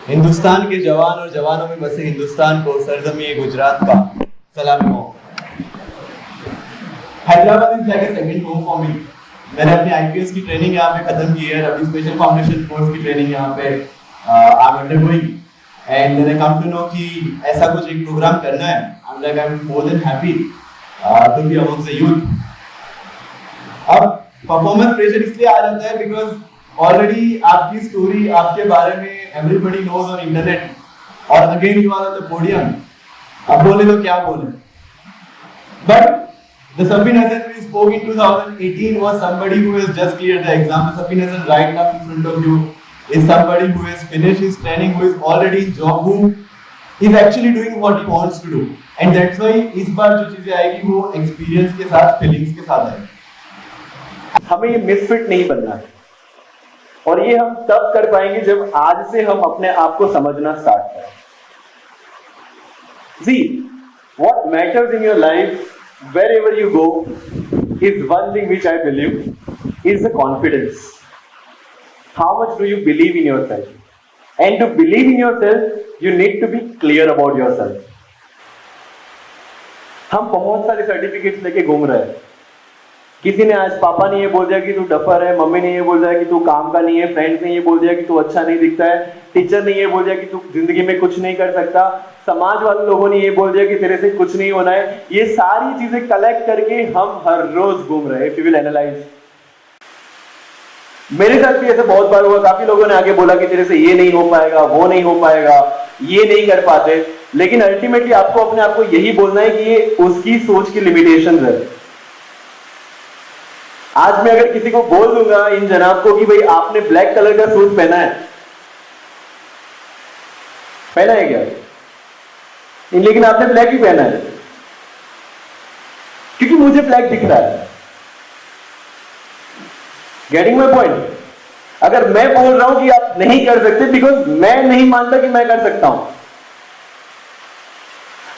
हिंदुस्तान के जवान और जवानों में बसे हिंदुस्तान को सरजमी गुजरात का सलामी हो। Hyderabad is like a second home for me. मैंने अपनी आईपीएस की ट्रेनिंग यहाँ पे खत्म की है, अभी स्पेशल फाउंडेशन कोर्स की ट्रेनिंग यहाँ पे I am undergoing and then I come to know कि ऐसा कुछ एक प्रोग्राम करना है। I am more than happy to be among the youth. अब परफॉर्मेंस प्रेशर इसलिए आ जाता है बिकॉज ऑलरेडी आपकी स्टोरी आपके बारे में एवरीबॉडी नोज ऑन इंटरनेट और again you are on the podium. अब बोले तो क्या बोले, but the Sabin Hasan we spoke in 2018 was somebody who has just cleared the exam. The Sabin Hasan right now in front of you is somebody who has finished his training, who is already in job, who is actually doing what he wants to do, and that's why इस बार जो चीजें आएगी वो experience के साथ, feelings के साथ आएगी। हमें ये मिसफिट नहीं बनना है, और ये हम तब कर पाएंगे जब आज से हम अपने आप को समझना स्टार्ट करें। See, what matters in your life wherever you go is one thing which I believe is the confidence. How much do you believe in yourself? And to believe in yourself, you need to be clear about yourself. हम बहुत सारे certificates लेके घूम रहे हैं। किसी ने आज पापा ने ये बोल दिया कि तू डफर है, मम्मी ने ये बोल दिया कि तू काम का नहीं है, फ्रेंड्स ने ये बोल दिया कि तू अच्छा नहीं दिखता है, टीचर ने ये बोल दिया कि तू जिंदगी में कुछ नहीं कर सकता, समाज वाले लोगों ने ये बोल दिया कि तेरे से कुछ नहीं होना है। ये सारी चीजें कलेक्ट करके हम हर रोज घूम रहे हैं। इफ यू विल एनालाइज, मेरे साथ भी ऐसा बहुत बार हुआ। काफी लोगों ने आगे बोला कि तेरे से ये नहीं हो पाएगा, वो नहीं हो पाएगा, ये नहीं कर पाते, लेकिन अल्टीमेटली आपको अपने आप को यही बोलना है कि ये उसकी सोच की लिमिटेशन है। आज मैं अगर किसी को बोल दूंगा इन जनाब को कि भाई आपने ब्लैक कलर का सूट पहना है क्या? लेकिन आपने ब्लैक ही पहना है क्योंकि मुझे ब्लैक दिख रहा है। Getting my point? अगर मैं बोल रहा हूं कि आप नहीं कर सकते बिकॉज मैं नहीं मानता कि मैं कर सकता हूं।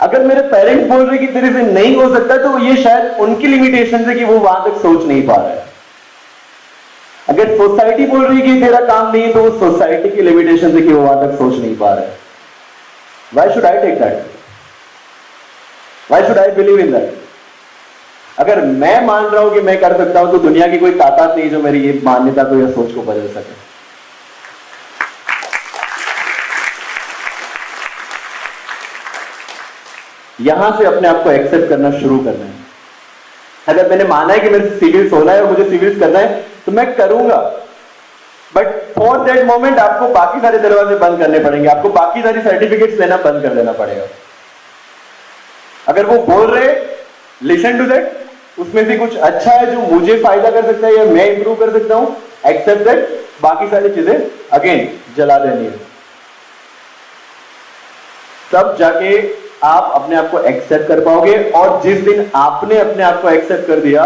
अगर मेरे पेरेंट्स बोल रहे कि तेरे से नहीं हो सकता, तो ये शायद उनकी लिमिटेशन है कि वो वहां तक सोच नहीं पा रहा है। अगर सोसाइटी बोल रही है कि तेरा काम नहीं है, तो वो सोसाइटी की लिमिटेशन है कि वो वहां तक सोच नहीं पा रहा है। Why should I take that? Why should I believe in that? अगर मैं मान रहा हूं कि मैं कर सकता हूं, तो दुनिया की कोई ताकत नहीं जो मेरी ये मान्यता को या सोच को बदल सके। यहां से अपने आप को एक्सेप्ट करना शुरू करना है। अगर मैंने माना है कि मेरे से सिविल्स होना है और मुझे सिविल्स करना है, तो मैं करूंगा, बट फॉर दैट मोमेंट आपको बाकी सारे दरवाजे बंद करने पड़ेंगे, आपको बाकी सारी सर्टिफिकेट्स लेना बंद कर देना पड़ेगा। अगर वो बोल रहे लिसन टू दैट, उसमें से कुछ अच्छा है जो मुझे फायदा कर सकता है या मैं इंप्रूव कर सकता हूं, एक्सेप्ट दैट, बाकी सारी चीजें अगेन जला देनी है। तब जाके आप अपने आप को एक्सेप्ट कर पाओगे, और जिस दिन आपने अपने आप को एक्सेप्ट कर दिया,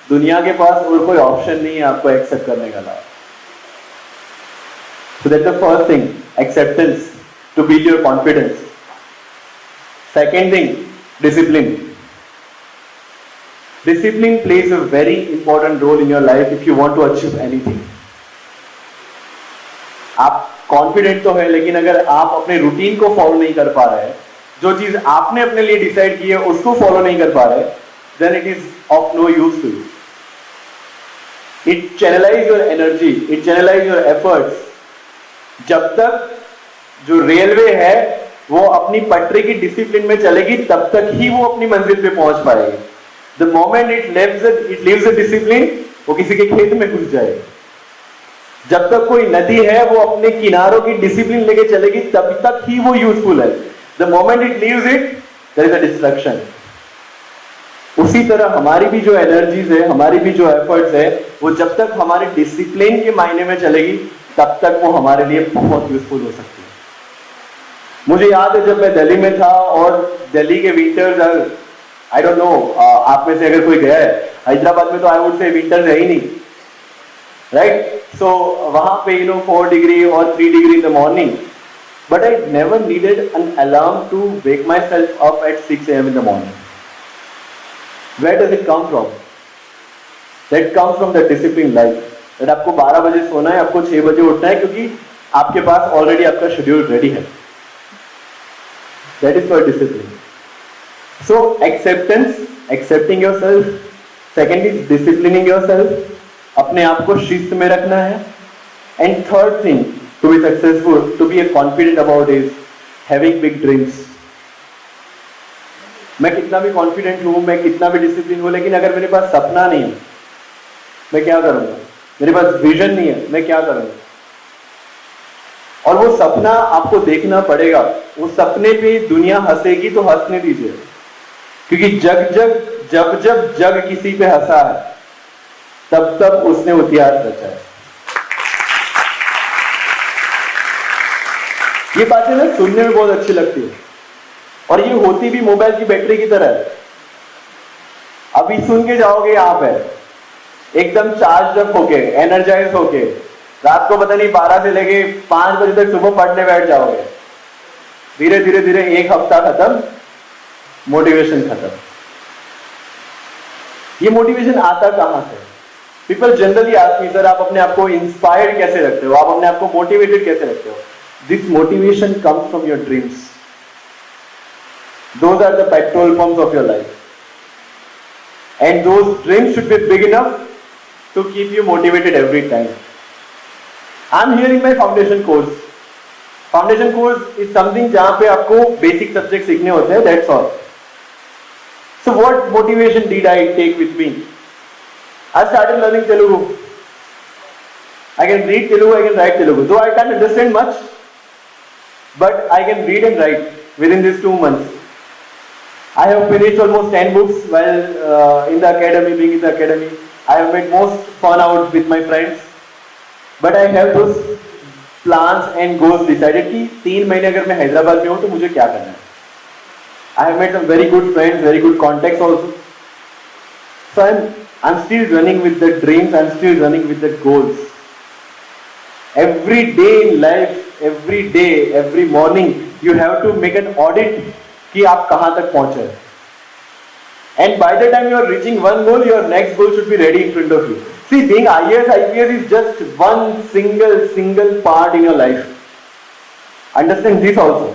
दुनिया के पास और कोई ऑप्शन नहीं है आपको एक्सेप्ट करने का। So that's the first thing, acceptance to build your confidence. Second thing, discipline. Discipline plays a very important role in your life if you want to achieve anything. आप कॉन्फिडेंट तो है, लेकिन अगर आप अपने रूटीन को फॉलो नहीं कर पा रहे हैं, जो चीज आपने अपने लिए डिसाइड की है उसको फॉलो नहीं कर पा रहे, then it is of no use to you. It channelize your energy, it channelize your efforts. जब तक जो रेलवे है वो अपनी पटरी की डिसिप्लिन में चलेगी, तब तक ही वो अपनी मंजिल पे पहुंच पाएगी। The moment it leaves the discipline, वो किसी के खेत में घुस जाएगी। जब तक कोई नदी है वो अपने किनारों की डिसिप्लिन लेके चलेगी, तब तक ही वो यूजफुल है। The moment it leaves it, there is a destruction. उसी तरह हमारी भी जो एनर्जीज है, हमारी भी जो एफर्ट्स है, वो जब तक हमारे डिसिप्लिन के मायने में चलेगी, तब तक वो हमारे लिए बहुत यूजफुल हो सकती है। मुझे याद है जब मैं दिल्ली में था, और दिल्ली के विंटर्स, आई डोंट नो आप में से अगर कोई गया है, हैदराबाद में तो आई वुड से विंटर्स है ही नहीं, राइट? सो वहां पे 4 डिग्री और 3 degree in the morning, but I never needed an alarm to wake myself up at 6 a.m. in the morning. Where does it come from? That comes from the disciplined life. That आपको 12 बजे सोना है, आपको 6 बजे उठना है, क्योंकि आपके पास ऑलरेडी आपका शेड्यूल रेडी है. That is for discipline. So acceptance, accepting yourself. Second is disciplining yourself, अपने आप को शिस्त में रखना है. And third thing to be successful, to be confident about is having big dreams. मैं कितना भी कॉन्फिडेंट हूं, मैं कितना भी डिसिप्लिन हूं, लेकिन अगर मेरे पास सपना नहीं है, मैं क्या करूंगा? मेरे पास विजन नहीं है, मैं क्या करूंगा? और वो सपना आपको देखना पड़ेगा. वो सपने पे दुनिया हंसेगी तो हंसने दीजिए, क्योंकि जब जग किसी पे हंसा है, तब उसने इतिहास रचा है. ये बातें ना सुनने में बहुत अच्छी लगती है, और ये होती भी मोबाइल की बैटरी की तरह है. अभी सुन के जाओगे यहां पे एकदम चार्ज अप होके, एनर्जाइज होके, रात को पता नहीं 12 से लेके 5 बजे तक सुबह पढ़ने बैठ जाओगे. धीरे धीरे धीरे एक हफ्ता खत्म, मोटिवेशन खत्म. ये मोटिवेशन आता कहां से? People generally ask me, sir आप अपने आप को इंस्पायर्ड कैसे रखते हो, आप अपने आप को मोटिवेटेड कैसे रखते हो? This motivation comes from your dreams. Those are the petrol pumps of your life, and those dreams should be big enough to keep you motivated every time. I'm here in my foundation course. Foundation course is something जहाँ पे आपको basic subject सीखने होते हैं. That's all. So what motivation did I take with me? I started learning Telugu. I can read Telugu, I can write Telugu. Though I can't understand much, but I can read and write within these 2 months. I have finished almost 10 books while in the academy, being in the academy. I have made most fun out with my friends. But I have those plans and goals decided कि 3 महीने अगर मैं हैदराबाद में हूँ तो मुझे क्या करना है. I have made some very good friends, very good contacts also. So I'm still running with the dreams, I'm still running with the goals. Every day in life, every day, every morning, you have to make an audit कि आप कहां तक पहुंचे. And by the time you are reaching one goal, your next goal should be ready in front of you. See, being IAS, IPS is just one single part in your life. Understand this also.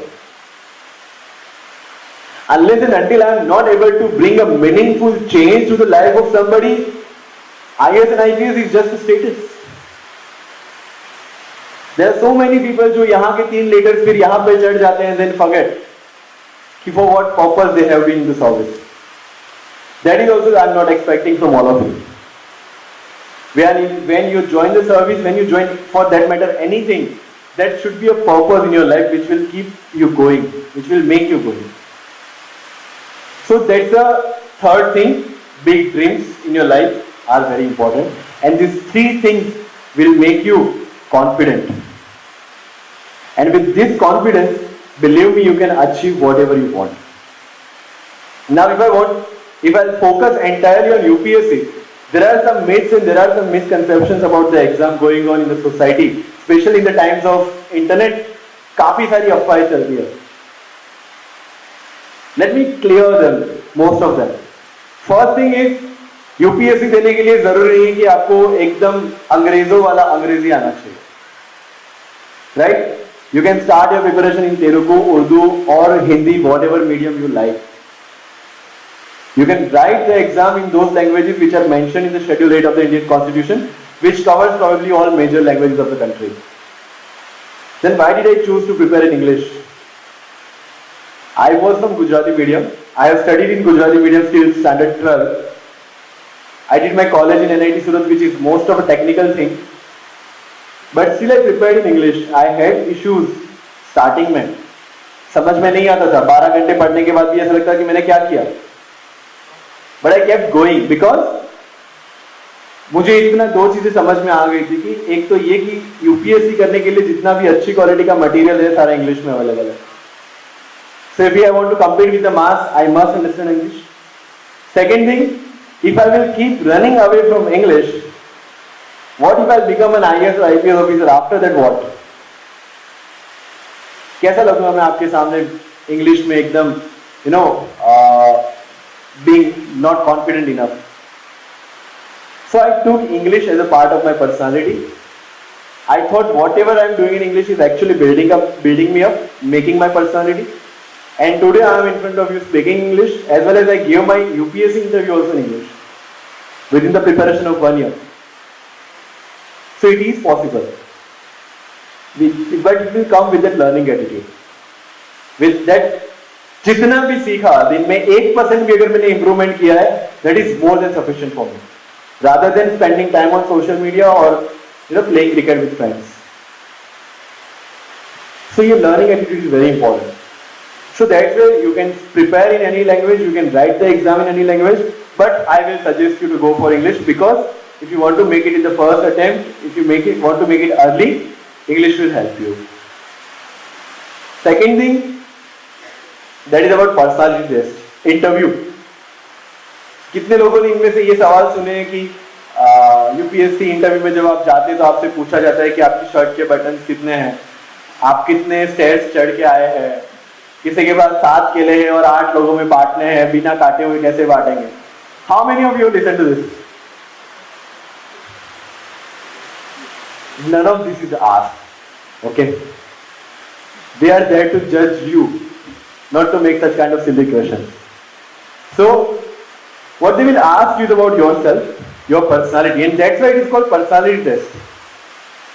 Unless and until I am not able to bring a meaningful change to the life of somebody, IAS and IPS is just a status. There are so many people जो यहाँ के 3 letters फिर यहाँ पे चढ़ जाते हैं, then forget for what purpose they have been in the service. That is also I am not expecting from all of you. When you join the service, when you join for that matter anything, that should be a purpose in your life which will keep you going, which will make you going. So that's the third thing. Big dreams in your life are very important, and these 3 things will make you confident. And with this confidence, believe me, you can achieve whatever you want. Now if I focus entirely on UPSC, there are some myths and there are some misconceptions about the exam going on in the society, especially in the times of internet. काफी सारी अफवाहें चलती है. Let me clear them, most of them. First thing is, UPSC देने के लिए जरूरी नहीं है कि आपको एकदम अंग्रेजों वाला अंग्रेजी आना चाहिए. Right? You can start your preparation in Telugu, Urdu or Hindi, whatever medium you like. You can write the exam in those languages which are mentioned in the Schedule 8 of the Indian Constitution, which covers probably all major languages of the country. Then why did I choose to prepare in English? I was from Gujarati medium. I have studied in Gujarati medium till standard 12. I did my college in NIT Surat, which is most of a technical thing. But still I prepared in English. I had issues starting में, समझ में नहीं आता था. 12 घंटे पढ़ने के बाद भी ऐसा लगता कि मैंने क्या किया. But I kept going because मुझे इतना 2 चीजें समझ में आ गई थी कि एक तो ये कि यूपीएससी करने के लिए जितना भी अच्छी क्वालिटी का मटेरियल है सारा इंग्लिश में अवेलेबल है. So if I want to compete with the mass, I must understand English. Second thing, if I will keep running away from English, what if I become an IAS or IPS officer? After that what? कैसा लगूंगा मैं आपके सामने English में एकदम being not confident enough. So I took English as a part of my personality. I thought whatever I'm doing in English is actually building me up, making my personality. And today I am in front of you speaking English, as well as I gave my UPSC interview also in English within the preparation of 1 year. So it is possible. But it will come with that learning attitude. With that, जितना भी सीखा दिन में 1% भी अगर मैंने improvement किया है, that is more than sufficient for me. Rather than spending time on social media or playing cricket with friends. So your learning attitude is very important. So that way you can prepare in any language, you can write the exam in any language, but I will suggest you to go for English, because if you want to make it in the first attempt, if you want to make it early, English will help you. Second thing, that is about personality test, interview. कितने लोगों ने इनमें से ये सवाल सुने हैं कि यूपीएससी इंटरव्यू में जब आप जाते हैं तो आपसे पूछा जाता है कि आपकी शर्ट के बटन कितने हैं, आप कितने स्टेयर्स चढ़ के आए हैं, किसी के पास 7 केले हैं और 8 लोगों में बांटने हैं, बिना काटे हुए कैसे बांटेंगे? How many of you listen to this? None of this is asked. Okay? They are there to judge you, not to make such kind of silly questions. So, what they will ask you is about yourself, your personality, and that's why it is called personality test.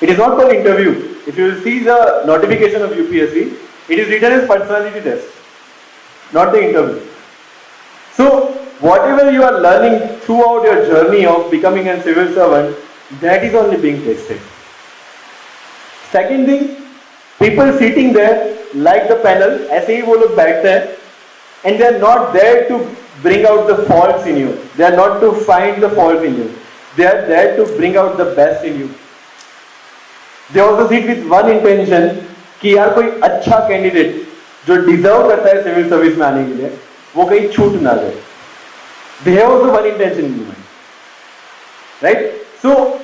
It is not called interview. If you will see the notification of UPSC, it is written as personality test, not the interview. So, whatever you are learning throughout your journey of becoming a civil servant, that is only being tested. Second thing, people sitting there like the panel, ऐसे ही वो लोग बैठते हैं, and they are not there to bring out the faults in you. They are not to find the fault in you. They are there to bring out the best in you. They also sit with one intention कि यार कोई अच्छा candidate जो deserve करता है civil service में आने के लिए, वो कहीं छूट ना जाए. They have also one intention in mind, right? So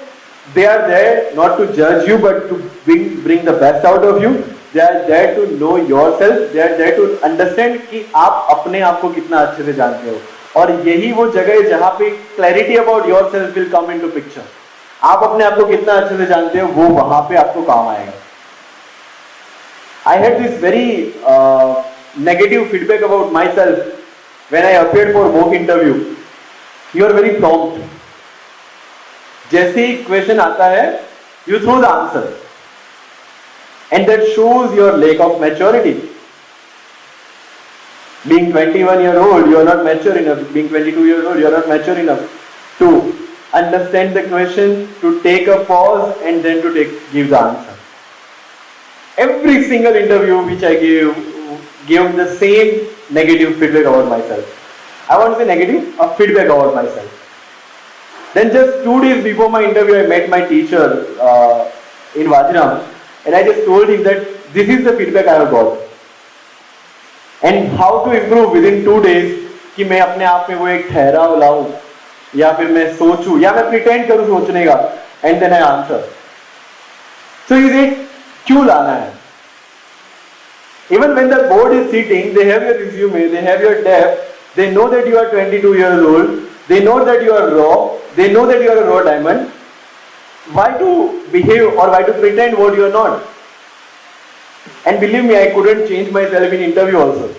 they are there not to judge you, but to bring the best out of you. They are there to know yourself. They are there to understand कि आप अपने आप को कितना अच्छे से जानते हो. और यही वो जगह है जहाँ पे clarity about yourself will come into picture. आप अपने आप को कितना अच्छे से जानते हो, वो वहाँ पे आपको काम आएगा. I had this very negative feedback about myself when I appeared for mock interview. You are very prompt. जैसे ही क्वेश्चन आता है, you throw the answer, and that shows your lack of maturity. Being 21 years old, you are not mature enough. Being 22 years old, you are not mature enough to understand the question, to take a pause, and then to give the answer. Every single interview which I gave the same negative feedback about myself. I won't say negative, a feedback about myself. Then just 2 days before my interview, I met my teacher in Vajram, and I just told him that this is the feedback I have got. And how to improve within 2 days कि मैं अपने आप में वो एक ठहराव लाऊं, या फिर मैं सोचूं, या मैं pretend करूं सोचने का, and then I answer. So you say, क्यों लाना है? Even when the board is sitting, they have your resume, they have your depth, they know that you are 22 years old, they know that you are raw, they know that you are a raw diamond. Why to behave or why to pretend what you are not? And believe me, I couldn't change myself in interview also.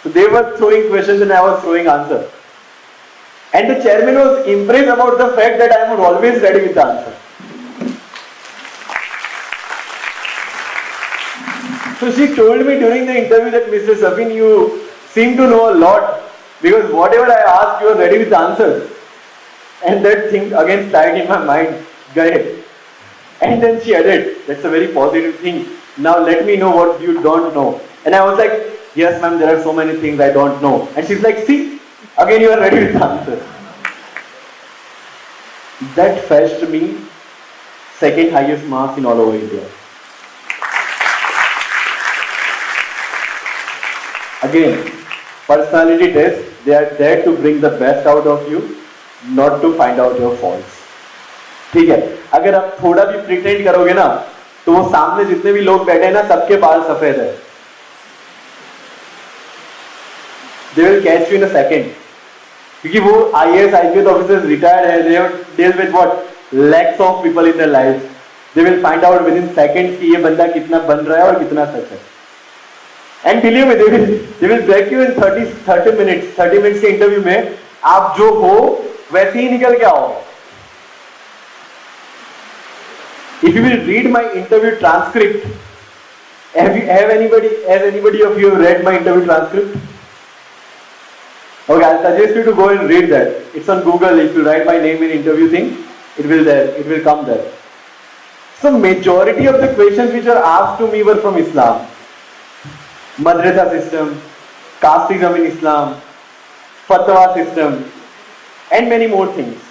So they were throwing questions and I was throwing answers. And the chairman was impressed about the fact that I am always ready with the answer. So she told me during the interview that Mr. Safin, you seem to know a lot, because whatever I asked, you are ready with the answers. And that thing again stuck in my mind. And then she added, that's a very positive thing. Now let me know what you don't know. And I was like, yes ma'am, there are so many things I don't know. And she's like, see, again you are ready with the answer. That fetched me second highest marks in all over India. Again, personality test, they are there to bring the best out of you, not to find out your faults. ठीक है, अगर आप थोड़ा भी pretend करोगे ना, तो वो सामने जितने भी लोग बैठे हैं ना, सबके बाल सफेद है. They will catch you in a second. क्योंकि वो IAS, IPS officers retired है, they have dealt with what lakhs of people in their lives. They will find out within seconds कि ये बंदा कितना बन रहा है और कितना सच है. And believe me, they will break you in 30 minutes. 30 minutes के इंटरव्यू में आप जो हो वैसे ही निकल के आओ. If you will read my interview transcript, has anybody of you read my interview transcript? Okay, I'll suggest you to go and read that. It's on Google. If you write my name in interview thing, it will come there. So majority of the questions which are asked to me were from Islam. Madrasa system, casteism in Islam, fatwa system, and many more things.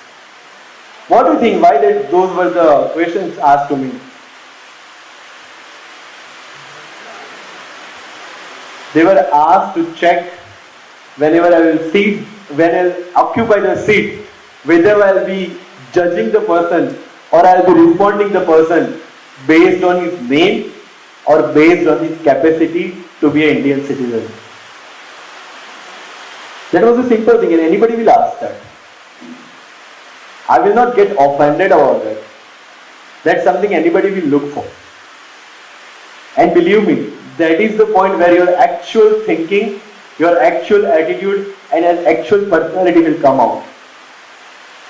What do you think? Why those were the questions asked to me? They were asked to check whenever I will occupy the seat, whether I will be judging the person or I will be responding the person based on his name or based on his capacity to be an Indian citizen. That was a simple thing, and anybody will ask that. I will not get offended about that. That's something anybody will look for. And believe me, that is the point where your actual thinking, your actual attitude, and an actual personality will come out.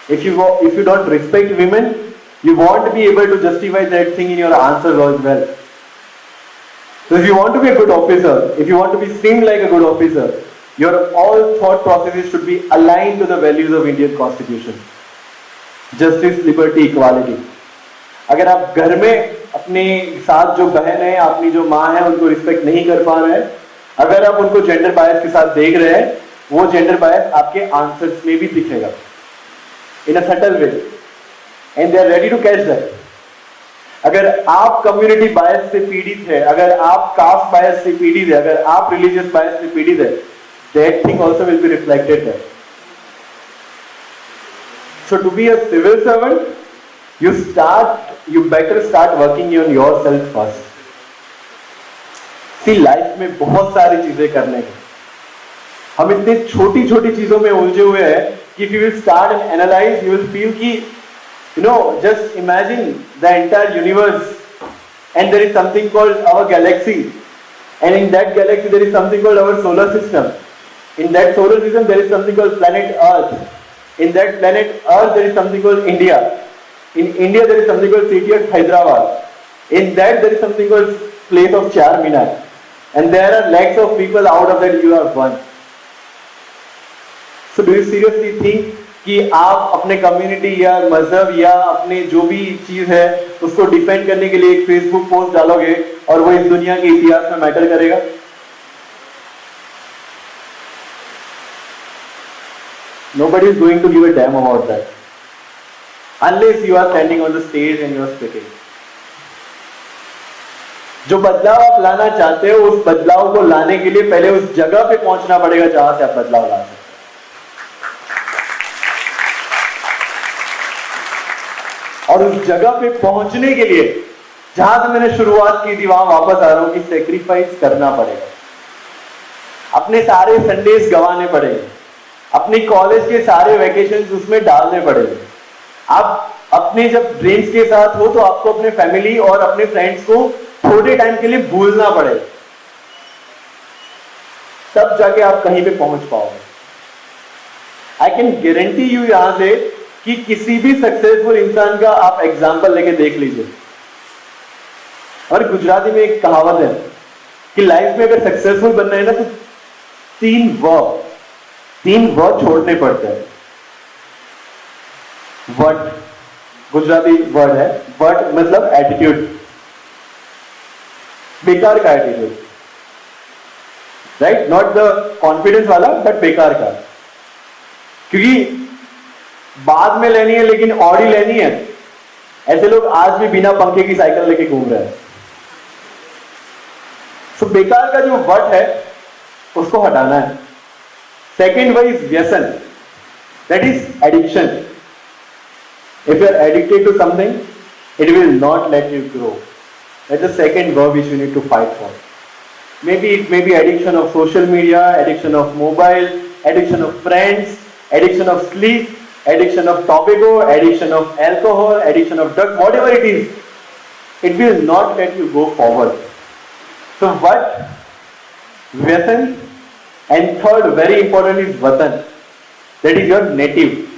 If you don't respect women, you won't be able to justify that thing in your answers as well. So if you want to be a good officer, if you want to be seen like a good officer, your all thought processes should be aligned to the values of Indian Constitution. Justice, liberty, equality. अगर आप घर में अपने साथ जो बहन है, अपनी जो माँ है, उनको रिस्पेक्ट नहीं कर पा रहे हैं, अगर आप उनको जेंडर बायस के साथ देख रहे हैं, वो जेंडर बायस आपके आंसर्स में भी दिखेगा in a subtle way, and they are ready to catch that. अगर आप कम्युनिटी बायस से पीड़ित है, अगर आप कास्ट बायस से पीड़ित है, अगर आप रिलीजियस बायस से पीड़ित है, that thing also will be reflected there. So to be a civil servant, you better start working on yourself first. See, life में बहुत सारी चीजें करने हैं. हम इतनी छोटी छोटी चीजों में उलझे हुए हैं कि if you will start and analyze, you will feel कि just imagine the entire universe, and there is something called our galaxy, and in that galaxy there is something called our solar system. In that solar system there is something called planet Earth. In that planet Earth there is something called India. In India there is something called city of Hyderabad. In that there is something called place of Charminar. And there are lakhs of people, out of that you are one. So do you seriously think कि आप अपने community या मजहब या अपने जो भी चीज है उसको डिफेंड करने के लिए एक फेसबुक पोस्ट डालोगे और वो इस दुनिया के इतिहास में मैटर करेगा? Nobody is going to give a damn about that unless you are standing on the stage and you are speaking. जो बदलाव आप लाना चाहते हो, उस बदलाव को लाने के लिए पहले उस जगह पे पहुंचना पड़ेगा जहां से आप बदलाव ला सकते हैं. और उस जगह पे पहुंचने के लिए जहां से मैंने शुरुआत की थी वहां वापस आ रहा हूं कि सैक्रिफाइस करना पड़ेगा. अपने सारे संडेज गंवाने पड़ेंगे, अपनी कॉलेज के सारे वेकेशंस उसमें डालने पड़ेंगे. आप अपने जब ड्रीम्स के साथ हो तो आपको अपने फैमिली और अपने फ्रेंड्स को थोड़े टाइम के लिए भूलना पड़ेगा, तब जाके आप कहीं पे पहुंच पाओगे. आई कैन गारंटी यू यहां से कि किसी भी सक्सेसफुल इंसान का आप एग्जाम्पल लेके देख लीजिए. और गुजराती में एक कहावत है कि लाइफ में अगर सक्सेसफुल बनना है ना तो तीन वर्ड छोड़ने पड़ते हैं. वर्ड गुजराती वर्ड है. वर्ड मतलब एटीट्यूड, बेकार का attitude, right? Not the confidence वाला बट बेकार का. क्योंकि बाद में लेनी है लेकिन ऑडी लेनी है, ऐसे लोग आज भी बिना पंखे की साइकिल लेके घूम रहे हैं. तो बेकार का जो वर्ड है उसको हटाना है. सेकेंड वर्ड इज व्यसन, that is addiction. If you are addicted to something it will not let you grow. That is the second word which you need to fight for. Maybe it may be addiction of social media, addiction of mobile, addiction of friends, addiction of sleep, addiction of tobacco, addiction of alcohol, addiction of drugs, whatever it is. it will not let you go forward. So what? Vyatan, and third, very important, is Vatan. That is your native.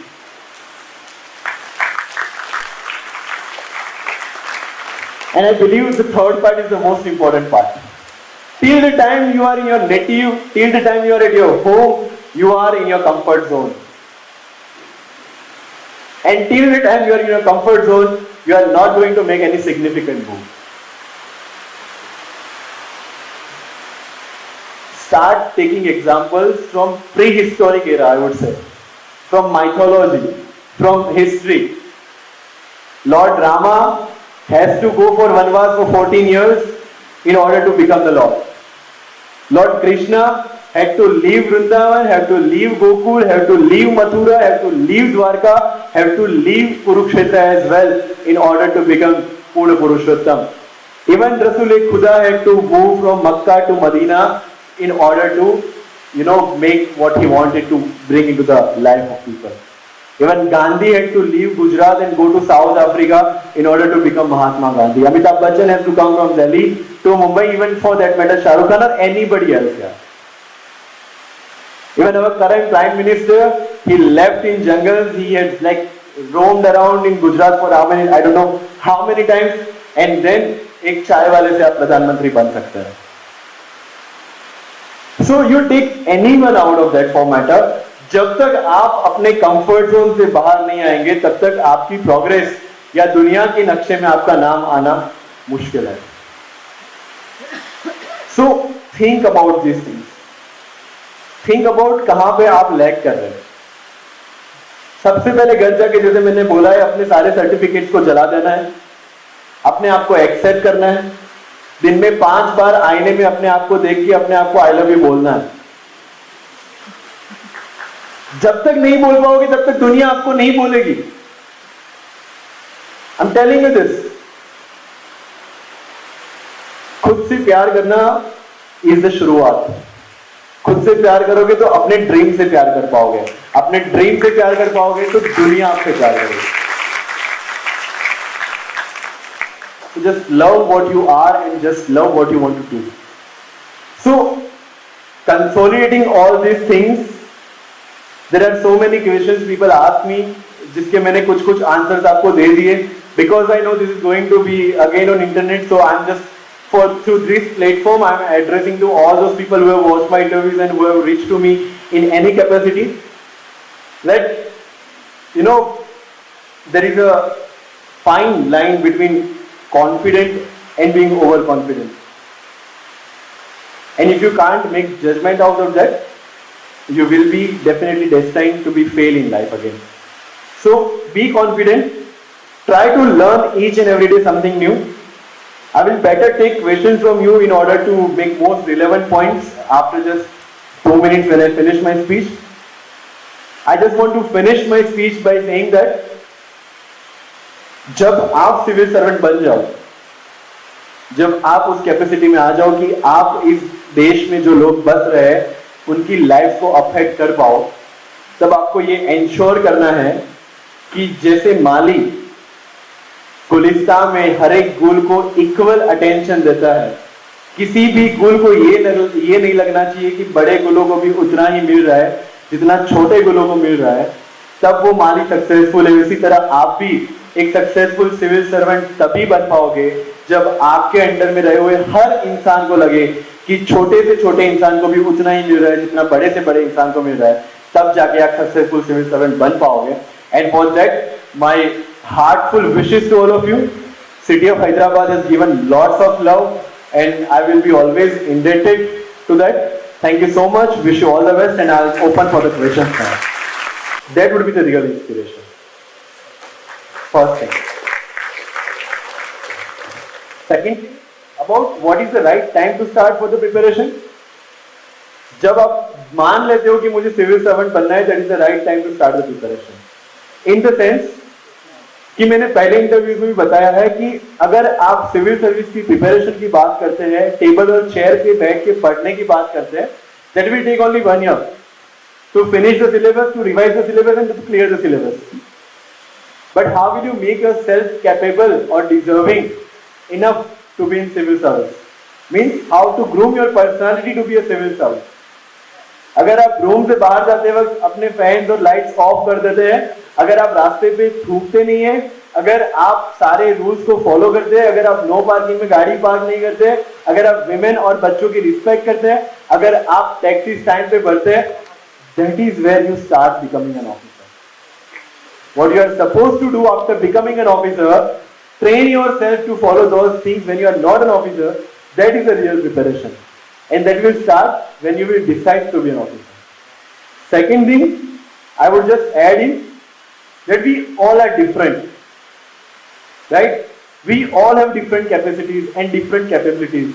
And I believe the third part is the most important part. Till the time you are in your native, till the time you are at your home, you are in your comfort zone. And till the time you are in your comfort zone, you are not going to make any significant move. Start taking examples from prehistoric era, I would say, from mythology, from history. Lord Rama has to go for Vanvas for 14 years in order to become the Lord. Lord Krishna had to leave Vrindavan, had to leave Gokul, had to leave Mathura, had to leave Dwarka, had to leave Kurukshetra as well in order to become Purna Purushottam. Even Rasul-e Khuda had to move from Makkah to Medina in order to, make what he wanted to bring into the life of people. Even Gandhi had to leave Gujarat and go to South Africa in order to become Mahatma Gandhi. Amitabh Bachchan has to come from Delhi to Mumbai, even for that matter, Shah Rukh Khan or anybody else here. Even our current Prime Minister, he left in jungles, he had roamed around in Gujarat for I don't know how many times, and then एक चाय वाले से आप प्रधानमंत्री बन सकते हैं. So you take anyone out of that format. जब तक आप अपने कंफर्ट जोन से बाहर नहीं आएंगे तब तक आपकी प्रोग्रेस या दुनिया के नक्शे में आपका नाम आना मुश्किल है. So think about this things. Think about कहां पे आप लैग कर रहे हैं. सबसे पहले घर जाके, जैसे मैंने बोला है, अपने सारे सर्टिफिकेट्स को जला देना है, अपने आप को एक्सेप्ट करना है, दिन में 5 बार आईने में अपने आप को देख के अपने आप को आई लव यू बोलना है. जब तक नहीं बोल पाओगे तब तक दुनिया आपको नहीं बोलेगी. I am telling you this. खुद से प्यार करना इज द शुरुआत. खुद से प्यार करोगे तो अपने ड्रीम से प्यार कर पाओगे. अपने ड्रीम से प्यार कर पाओगे तो दुनिया आपसे प्यार करेगी. So just love what you are and just love what you want to do. So consolidating all these things, there are so many questions people ask me, जिसके मैंने कुछ आंसर्स आपको दे दिए. Because I know this is going to be again on internet, so I'm just through this platform I'm addressing to all those people who have watched my interviews and who have reached to me in any capacity. That there is a fine line between confident and being overconfident. And if you can't make judgment out of that, you will be definitely destined to be fail in life again. So be confident. Try to learn each and every day something new. I will better take questions from you in order to make most relevant points after just 2 minutes when I finish my speech. I just want to finish my speech by saying that जब आप civil servant बन जाओ, जब आप उस capacity में आ जाओ कि आप इस देश में जो लोग बस रहे हैं उनकी लाइफ को अफेक्ट कर पाओ, तब आपको ये इंश्योर करना है कि जैसे माली गुलिस्तान में हर एक गुल को इक्वल अटेंशन देता है, किसी भी गुल को ये नहीं लगना चाहिए कि बड़े गुलों को भी उतना ही मिल रहा है जितना छोटे गुलों को मिल रहा है, तब वो माली सक्सेसफुल है. इसी तरह आप भी एक सक्सेसफुल सिविल सर्वेंट तभी बन पाओगे जब आपके अंडर में रहे हुए हर इंसान को लगे कि छोटे से छोटे इंसान को भी उतना ही मिल रहा है जितना बड़े से बड़े इंसान को मिल रहा है. तब जाके आप सक्सेसफुल सिविल सर्वेंट बन पाओगे. And for that my heartful wishes to all of you. City of Hyderabad has given lots of love and I will be always indebted to that. Thank you so much. Wish you all the best and I'll open for the questions now. That would be the real inspiration. First thing. Second, about what is the right time to start for the preparation. जब आप मान लेते हो कि मुझे civil servant बनना है, that is the right time to start the preparation. In the sense कि मैंने पहले इंटरव्यू में भी बताया है कि अगर आप सिविल सर्विस की प्रिपरेशन की बात करते हैं, टेबल और चेयर पे बैठ के पढ़ने की बात करते हैं, that will take only 1 year to finish the syllabus, to revise the syllabus and to clear the syllabus. But how will you make yourself capable और deserving enough to be in civil service. Means how to groom your personality to be a civil servant. अगर आप room से बाहर जाते वक्त अपने fans और lights off कर देते हैं, अगर आप रास्ते पे थूकते नहीं है, अगर आप सारे रूल्स को फॉलो करते हैं, अगर आप नो पार्किंग में गाड़ी पार्क नहीं करते, अगर आप विमेन और बच्चों की रिस्पेक्ट करते हैं, अगर आप टैक्सी स्टैंड पे बढ़ते हैं, that is where you start becoming an officer. What you are supposed to do after becoming an officer, train yourself to follow those things when you are not an officer. That is a real preparation. And that will start when you will decide to be an officer. Second thing, I would just add in that we all are different. Right? We all have different capacities and different capabilities.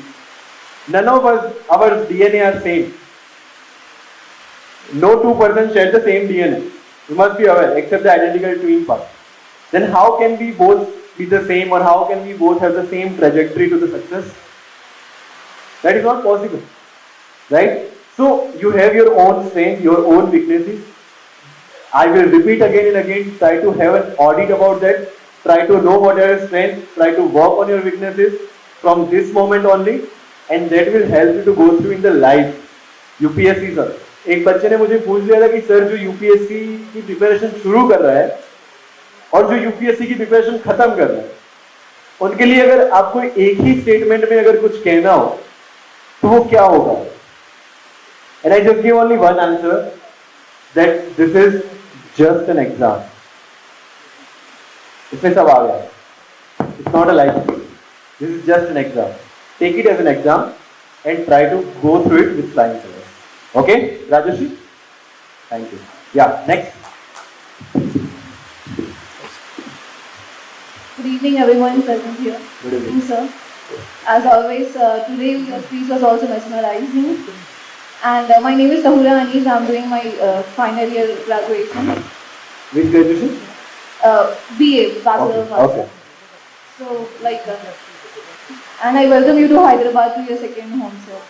None of us, our DNA are same. No two persons share the same DNA. You must be aware, except the identical twin part. Then how can we both be the same, or how can we both have the same trajectory to the success? That is not possible, right? So you have your own strengths, your own weaknesses. I will repeat again and again, try to have an audit about that, try to know what are your strengths, try to work on your weaknesses from this moment only, and that will help you to go through in the life. UPSC sir, एक बच्चे ने मुझे पूछ लिया था कि sir जो UPSC की प्रिपरेशन शुरू कर रहा है और जो यूपीएससी की प्रिपरेशन खत्म कर रहा है, उनके लिए अगर आपको एक ही स्टेटमेंट में अगर कुछ कहना हो तो वो क्या होगा? And I just give only one answer, that this is just an exam. इसमें सब आ गया. It's not a life skill. This is just an exam. Take it as an exam and try to go through it with flying colors. Okay, Rajeshri? Thank you. Yeah, next. Good evening, everyone present here. Good evening. Sir. As always, today your speech was also mesmerizing. And my name is Tahura Anis. I'm doing my final year graduation. Which graduation? BA, Bachelor of Arts. Okay. So, and I welcome you to Hyderabad, to your second home, sir.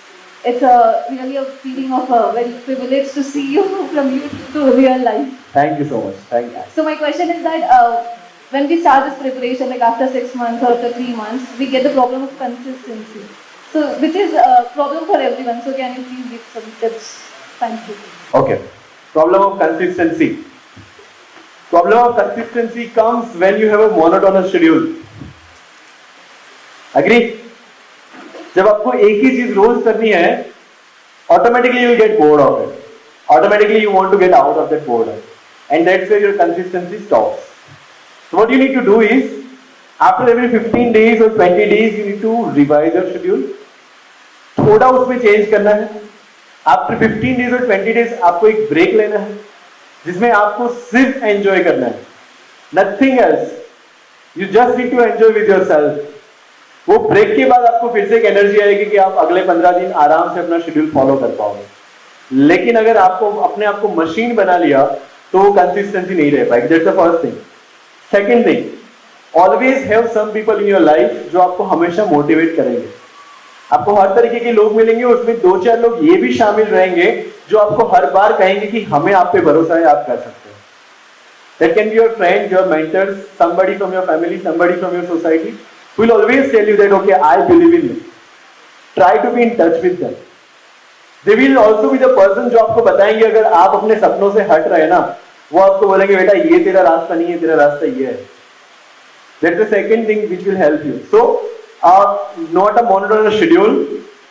It's really a feeling of very privileged to see you from you to real life. Thank you so much. Thank you. So my question is that when we start this preparation, like after 6 months or after 3 months, we get the problem of consistency. So which is a problem for everyone. So can you please give some tips? Thank you. Okay. Problem of consistency. Problem of consistency comes when you have a monotonous schedule. Agree? जब आपको एक ही चीज रोज करनी है, automatically you will get bored of it. Automatically you want to get out of that boredom, and that's where your consistency stops. So what you need to do is, after every 15 days or 20 days, you need to revise your schedule. थोड़ा उसमें change करना है. After 15 days or 20 days आपको एक break लेना है, जिसमें आपको सिर्फ एंजॉय करना है. Nothing else. You just need to enjoy with yourself. वो ब्रेक के बाद आपको फिर से एक एनर्जी आएगी कि आप अगले 15 दिन आराम से अपना शेड्यूल फॉलो कर पाओगे. लेकिन अगर आपको अपने आप को मशीन बना लिया तो वो कंसिस्टेंसी नहीं रह पाएगी. That's the first thing. Second thing, always have some people in your life जो आपको हमेशा मोटिवेट करेंगे. आपको हर तरीके के लोग मिलेंगे, उसमें 2-4 लोग ये भी शामिल रहेंगे जो आपको हर बार कहेंगे कि हमें आप पे भरोसा है, आप कर सकते हैं. That can be your friend, your mentors, somebody from your family, somebody from your society will always tell you that okay, I believe in you. Try to be in touch with them. They will also be the person जो आपको बताएंगे अगर आप अपने सपनों से हट रहे हैं ना, वो आपको बोलेंगे बेटा ये तेरा रास्ता नहीं है, तेरा रास्ता ये है. That's the second thing which will help you. So, not a monotonous schedule.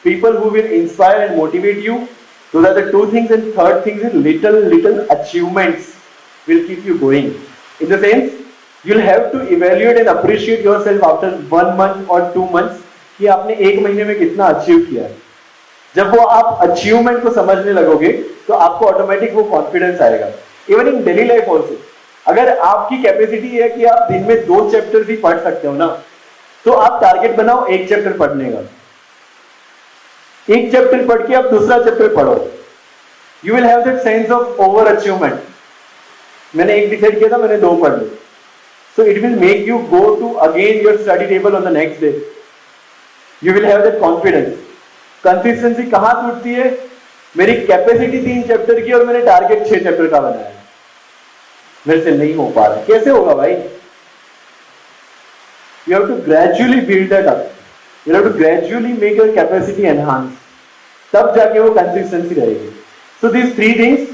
People who will inspire and motivate you. Those are the two things. And third thing is little achievements will keep you going. In the sense, you'll have to evaluate and appreciate yourself after 1 month or 2 months कि आपने 1 महीने में कितना achieve किया है. जब वो आप अचीवमेंट को समझने लगोगे तो आपको ऑटोमेटिक वो कॉन्फिडेंस आएगा. Even in daily life also, अगर आपकी कैपेसिटी है कि आप दिन में 2 चैप्टर भी पढ़ सकते हो ना, तो आप टारगेट बनाओ 1 चैप्टर पढ़ने का. 1 चैप्टर पढ़ के आप दूसरा चैप्टर पढ़ो. You will have that sense of over achievement. मैंने 1 डिसाइड किया था, मैंने 2 पढ़ लिए. So it will make you go to again your study table on the next day. You will have that confidence. Consistency कहाँ टूटती है? मेरी कैपेसिटी 3 चैप्टर की और मैंने टारगेट 6 चैप्टर का बनाया, मेरे से नहीं हो पा रहा. कैसे होगा भाई? You have to gradually build that up. You have to gradually make your capacity enhance. तब जाके वो consistency रहेगी. So these three things,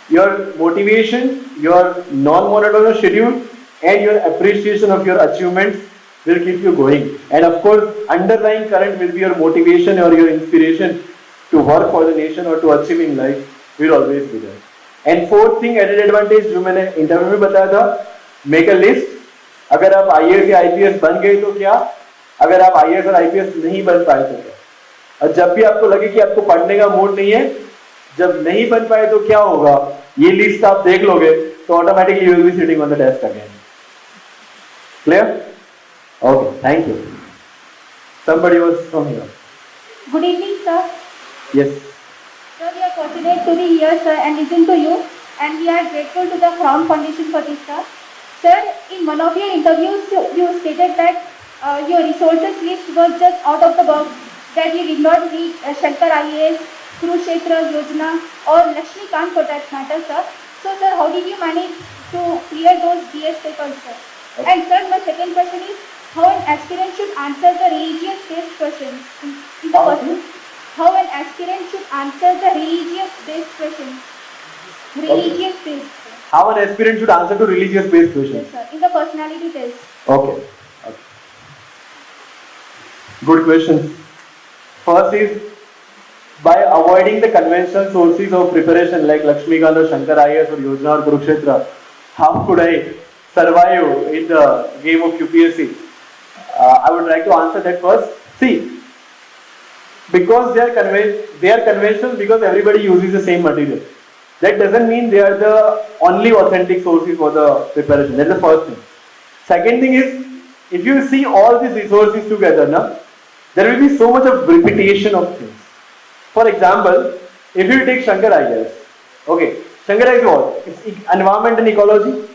your motivation, your non-monotonous schedule, and your appreciation of your achievements will keep you going. And of course, underlying current will be your motivation or your inspiration to work for the nation or to achieve in life will always be there. And fourth thing, added advantage जो मैंने interview में बताया था, make a list. अगर आप IAS या IPS बन गए तो क्या, अगर आप IAS और IPS नहीं बन पाए तो क्या, और जब भी आपको लगे कि आपको पढ़ने का मूड नहीं है, जब नहीं बन पाए तो क्या होगा, ये लिस्ट आप देख लोगे तो automatically you will be sitting on the desk again. Clear? Okay, thank you. Somebody was from here. Good evening, sir. Yes. Sir, we are fortunate to be here, sir, and listen to you. And we are grateful to the Crown Foundation for this, sir. Sir, in one of your interviews, you stated that your resources list was just out of the box, that you did not read Shankar IAS, Kurukshetra Yojana, or Lakshmikant for that matter, sir. So, sir, how did you manage to clear those DS papers, sir? Okay. And, sir, my second question is, how an aspirant should answer the religious-based questions in the question. How an aspirant should answer the religious-based questions. Religious-based. How an aspirant should answer to religious-based questions. Yes, sir. In the personality test. Okay. Okay. Good question. First is by avoiding the conventional sources of preparation like Lakshmikant or Shankar IAS or Yojana or Kurukshetra, how could I survive in the game of UPSC? I would like to answer that first. See, because they are conventional because everybody uses the same material. That doesn't mean they are the only authentic sources for the preparation. That's the first thing. Second thing is, if you see all these resources together, there will be so much of repetition of things. For example, if you take Shankar IAS, okay, Shankar IAS is what? It's environment and ecology.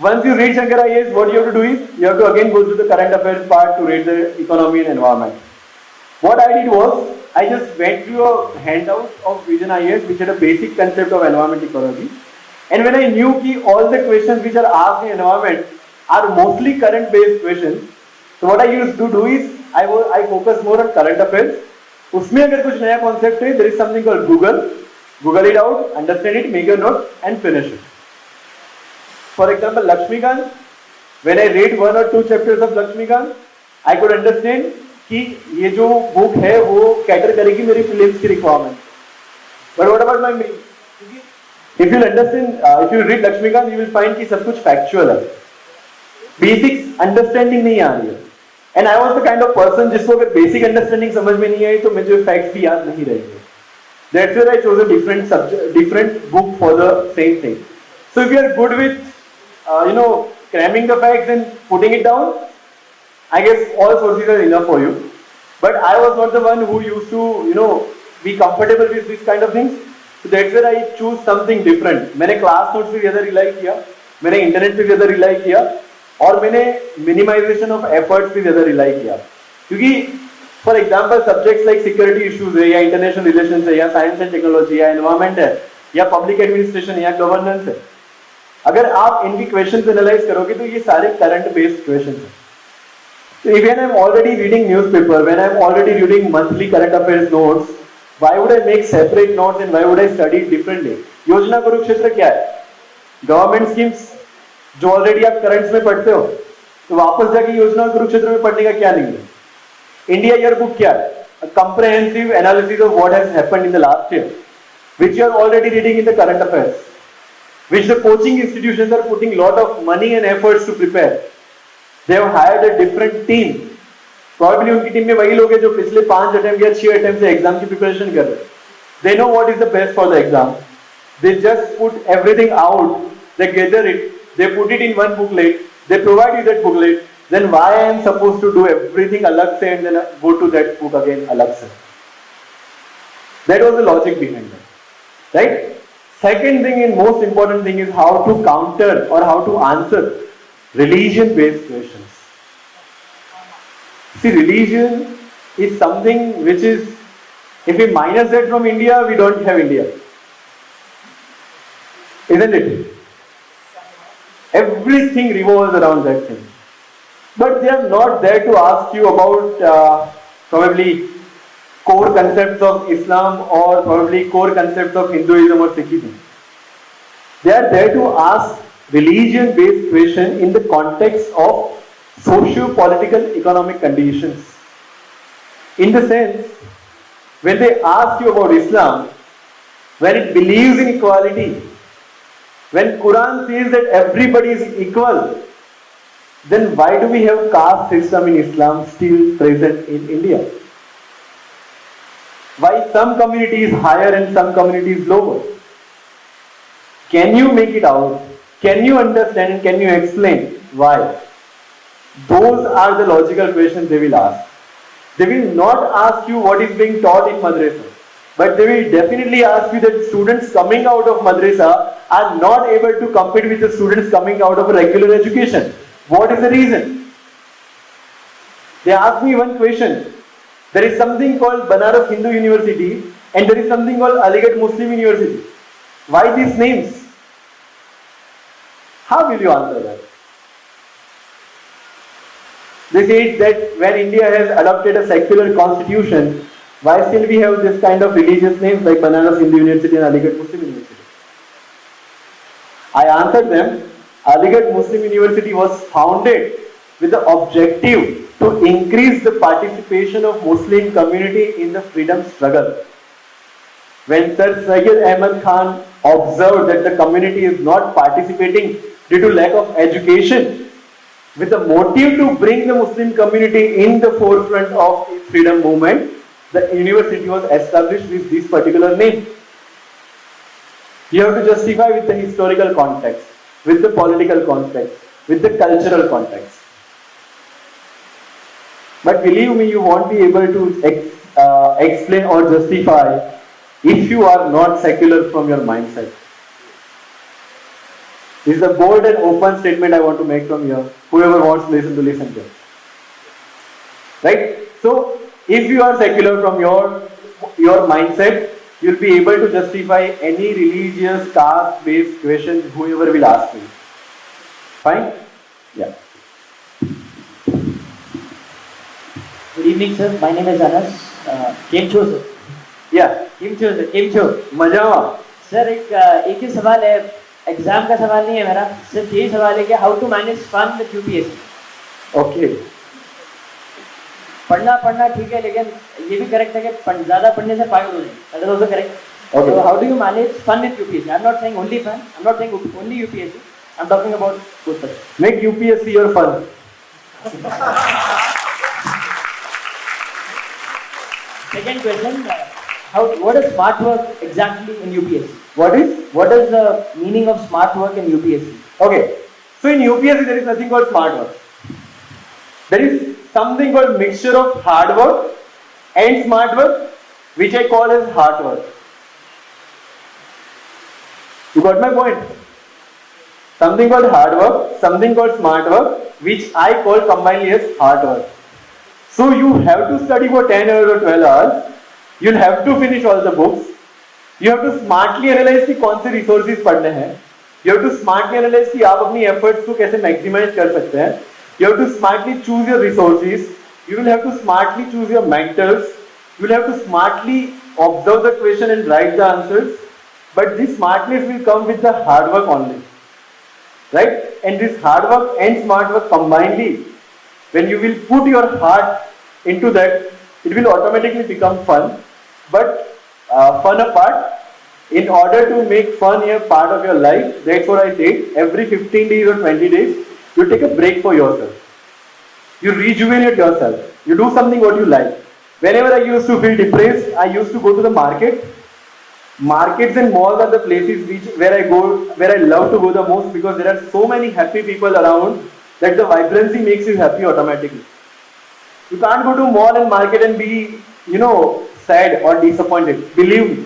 Once you read Shankar IAS, what you have to do is, you have to again go through the current affairs part to read the economy and environment. What I did was, I just went through a handout of Vision IAS which had a basic concept of environment ecology. And when I knew that all the questions which are asked in environment are mostly current based questions, so what I used to do is, I focus more on current affairs. उसमें अगर कुछ नया concept है, there is something called Google it out, understand it, make a note and finish it. For example, Lakshmikant, when I read 1 or 2 chapters of Lakshmikant, I could understand कि ये जो book है वो cater करेगी मेरी prelims की requirement. But what about my main? If you understand, if you read Lakshmikant, you will find कि सब कुछ factual है. Basics understanding नहीं आ रही है. And I was the kind of person जिसको अगर basic understanding समझ में नहीं आई तो मुझे facts भी याद नहीं रहेंगे. That's why I chose a different subject, different book for the same thing. So if you are good with cramming the facts and putting it down, I guess all sources are enough for you. But I was not the one who used to, be comfortable with this kind of things. So that's where I choose something different. मैंने class notes पे ज़्यादा rely किया, मैंने internet पे ज़्यादा rely किया, और मैंने minimization of efforts पे ज़्यादा rely किया. क्योंकि for example subjects like security issues है, या international relations है, या science and technology, या environment है, या public administration है, या governance है. अगर आप इनकी क्वेश्चंस एनालाइज करोगे तो ये सारे करंट बेस्ड क्वेश्चंस हैं. So when I am already reading newspaper, when I am already reading monthly current affairs notes, why would I make separate notes and why would I study it differently? योजना कुरुक्षेत्र क्या है? Government schemes जो already आप currents में पढ़ते हो, तो वापस जाके योजना कुरुक्षेत्र में पढ़ने का क्या नहीं है? इंडिया ईयर बुक क्या है? A comprehensive analysis of what has happened in the last year, which you are already reading in the current affairs, which the coaching institutions are putting a lot of money and efforts to prepare. They have hired a different team. Probably उनकी team में वही लोग हैं जो पिछले 5 attempt या 6 attempt से exam की प्रिपरेशन कर रहे हैं. They know what is the best for the exam. They just put everything out. They gather it. They put it in one booklet. They provide you that booklet. Then why I am supposed to do everything अलग से and then go to that book again अलग से? That was the logic behind that, right? Second thing and most important thing is how to counter or how to answer religion-based questions. See, religion is something which is, if we minus that from India, we don't have India. Isn't it? Everything revolves around that thing. but they are not there to ask you about probably core concepts of Islam or probably core concepts of Hinduism or Sikhism. They are there to ask religion-based questions in the context of socio-political economic conditions. In the sense, when they ask you about Islam, when it believes in equality, when Quran says that everybody is equal, then why do we have caste system in Islam still present in India? Why some community is higher and some community is lower? Can you make it out? Can you understand and can you explain why? Those are the logical questions they will ask. They will not ask you what is being taught in madrasa, but they will definitely ask you that students coming out of madrasa are not able to compete with the students coming out of a regular education. What is the reason? They asked me one question. There is something called Banaras Hindu University and there is something called Aligarh Muslim University. Why these names? How will you answer that? They say that when India has adopted a secular constitution, why still we have this kind of religious names like Banaras Hindu University and Aligarh Muslim University? I answered them, Aligarh Muslim University was founded with the objective to increase the participation of Muslim community in the freedom struggle. When Sir Syed Ahmad Khan observed that the community is not participating due to lack of education, with the motive to bring the Muslim community in the forefront of the freedom movement, the university was established with this particular name. You have to justify with the historical context, with the political context, with the cultural context. But believe me, you won't be able to explain or justify if you are not secular from your mindset. This is a bold and open statement I want to make from here. Whoever wants to listen to it. Right? So, if you are secular from your mindset, you'll be able to justify any religious, caste-based questions whoever will ask you. Fine? Yeah. Good evening, sir. My name is Anas. केम छो sir? Yeah. केम छो sir? केम छो? मजामा. Sir एक ही सवाल है. Exam का सवाल नहीं है मेरा. सिर्फ यही सवाल है कि how to manage fun with UPSC. Okay. पढ़ना ठीक है, लेकिन ये भी करेक्ट है कि ज़्यादा पढ़ने से पागल हो जाएंगे. That is also correct. Okay. So how do you manage fun with UPSC? I'm not saying only fun. I'm not saying only UPSC. I'm talking about both sides. Make UPSC your fun. Second question, what is smart work exactly in UPSC? What is? What is the meaning of smart work in UPSC? Okay. So in UPSC there is nothing called smart work. There is something called mixture of hard work and smart work, which I call as hard work. You got my point? Something called hard work, something called smart work, which I call combinedly as hard work. So you have to study for 10 hours or 12 hours. You'll have to finish all the books. You have to smartly analyze कि कौन से resources पढ़ने हैं. You have to smartly analyze कि आप अपनी efforts को कैसे maximize कर सकते हैं. You have to smartly choose your resources. You will have to smartly choose your mentors. You will have to smartly observe the question and write the answers. But this smartness will come with the hard work only. Right? And this hard work and smart work combinedly, when you will put your heart into that, it will automatically become fun. But fun apart, in order to make fun a part of your life, that's what I did. Every 15 days or 20 days, you take a break for yourself. You rejuvenate yourself. You do something what you like. Whenever I used to feel depressed, I used to go to the market. Markets and malls are the places where I love to go the most, because there are so many happy people around that the vibrancy makes you happy automatically. You can't go to mall and market and be, sad or disappointed. Believe me.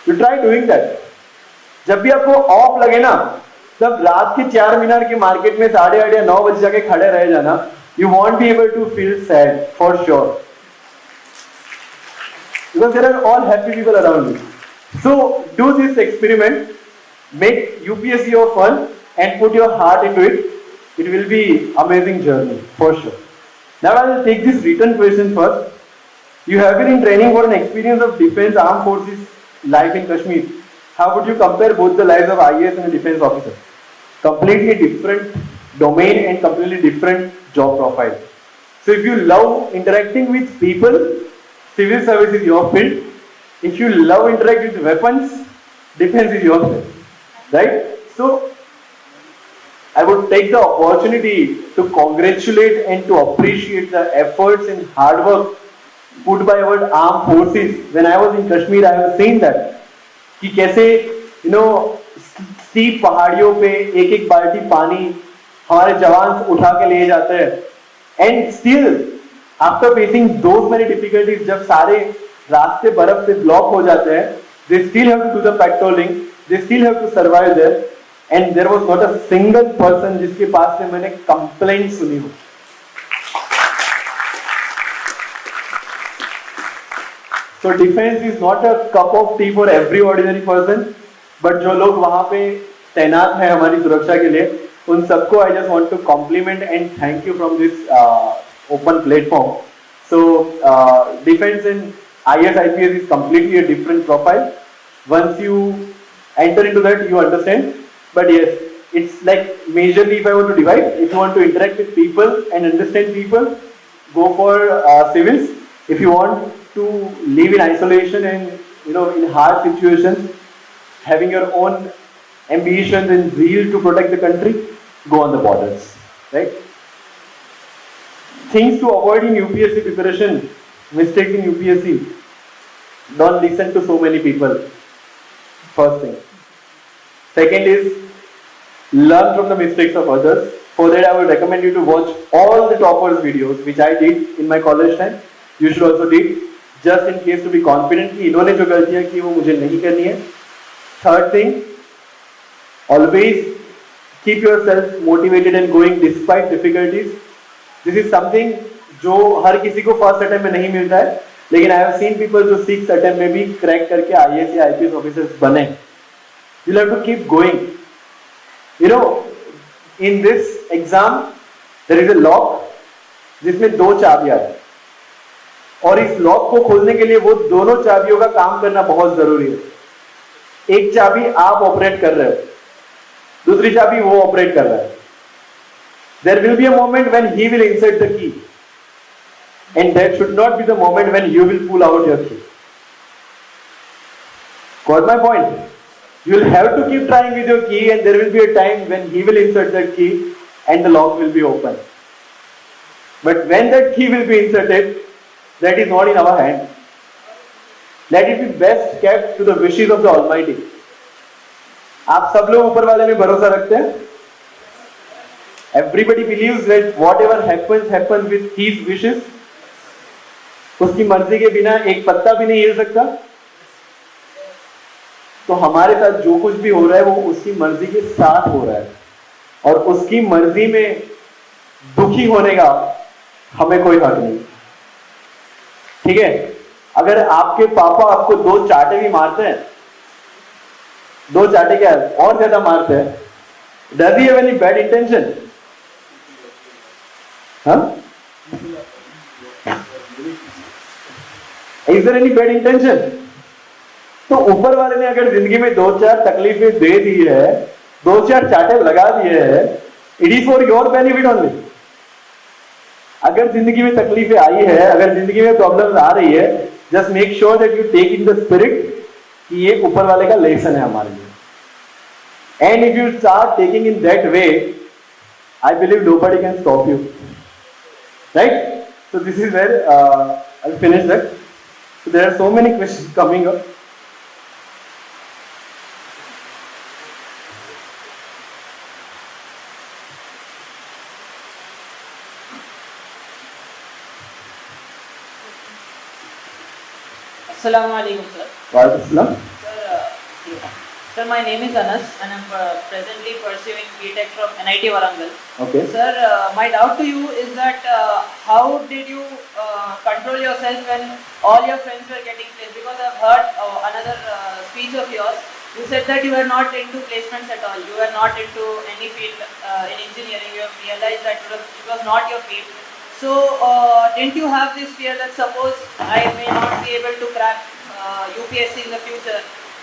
You try doing that. जब भी आपको of लगे ना, तब रात के 4 मीनार के market में 8:30 या 9 बजे जाके खड़े रह जाना. You won't be able to feel sad for sure. Because there are all happy people around you. So do this experiment, make UPSC your fun and put your heart into it. it will be amazing journey for sure. Now I will take this written question first. You have been in training for an experience of defense armed forces life in Kashmir. How would you compare both the lives of IAS and a defense officer? Completely different domain and completely different job profile. So if you love interacting with people, civil service is your field. If you love interacting with weapons, defense is your field. Right? So I would take the opportunity to congratulate and to appreciate the efforts and hard work put by our armed forces. When I was in Kashmir, I have seen that कि कैसे steep पहाड़ियों पे एक एक बाल्टी पानी हमारे जवान उठा के ले जाते हैं and still after facing those many difficulties जब सारे रास्ते बर्फ से ब्लॉक हो जाते हैं they still have to do the patrolling they still have to survive there and there was not a single person जिसके पास से मैंने कंप्लेंट सुनी हो. So defense is not a cup of tea for every ordinary person, but जो लोग वहाँ पे तैनात हैं हमारी सुरक्षा के लिए, उन सबको I just want to compliment and thank you from this open platform. So defense and IAS IPS is completely a different profile. Once you enter into that, you understand. But yes, it's like majorly if I want to divide, if you want to interact with people and understand people, go for civils. If you want to live in isolation and in hard situations, having your own ambitions and zeal to protect the country, go on the borders, right? Things to avoid in UPSC preparation, mistakes in UPSC. Don't listen to so many people. First thing. Second is learn from the mistakes of others. For that, I will recommend you to watch all the toppers videos, which I did in my college time. You should also do, just in case to be confident कि इन्होंने जो गलतियां की वो मुझे नहीं करनी है. Third thing, always keep yourself motivated and going despite difficulties. This is something जो हर किसी को फर्स्ट अटेम्प्ट में नहीं मिलता है, लेकिन I have seen people जो 6th अटेम्प्ट में भी क्रैक करके IAS या IPS ऑफिसर्स बने. You'll have to keep going. In this exam there is a lock जिसमें 2 चाबियां हैं और इस लॉक को खोलने के लिए वो दोनों चाबियों का काम करना बहुत जरूरी है. एक चाबी आप ऑपरेट कर रहे हो, दूसरी चाबी वो ऑपरेट कर रहा है. There will be a moment when he will insert the key and that should not be the moment when you will pull out your key. Got my point? You will have to keep trying with your key and there will be a time when he will insert that key and the lock will be open. But when that key will be inserted, that is not in our hand. Let it be best kept to the wishes of the Almighty. आप सब लोग ऊपर वाले में भरोसा रखते हैं? Everybody believes that whatever happens with his wishes. उसकी मर्जी के बिना एक पत्ता भी नहीं हिल सकता. तो हमारे साथ जो कुछ भी हो रहा है वो उसकी मर्जी के साथ हो रहा है और उसकी मर्जी में दुखी होने का हमें कोई हक नहीं. ठीक है? अगर आपके पापा आपको 2 चाटे भी मारते हैं, 2 चाटे क्या और ज्यादा मारते हैं, does he have any bad intention? Huh? Is there any bad intention? तो ऊपर वाले ने अगर जिंदगी में 2-4 तकलीफें दे दी है, 2-4 चाटे लगा दिए हैं, it is for your benefit only. अगर जिंदगी में तकलीफें आई है, अगर जिंदगी में प्रॉब्लम्स आ रही है, just make sure that you take in the spirit कि ये ऊपर वाले का लेसन है हमारे लिए. And if you start taking in that way, I believe nobody can stop you. Right? So this is where I will finish that. So there are so many questions coming up. Assalamualaikum, sir. Waalaikumsalam. Sir, my name is Anas and I'm presently pursuing BTech from NIT Warangal. Okay. Sir, my doubt to you is that how did you control yourself when all your friends were getting placed? Because I've heard another speech of yours You said that you were not into placements at all. You were not into any field in engineering. You have realized that it was not your field. So, didn't you have this fear that suppose I may not be able to crack UPSC in the future?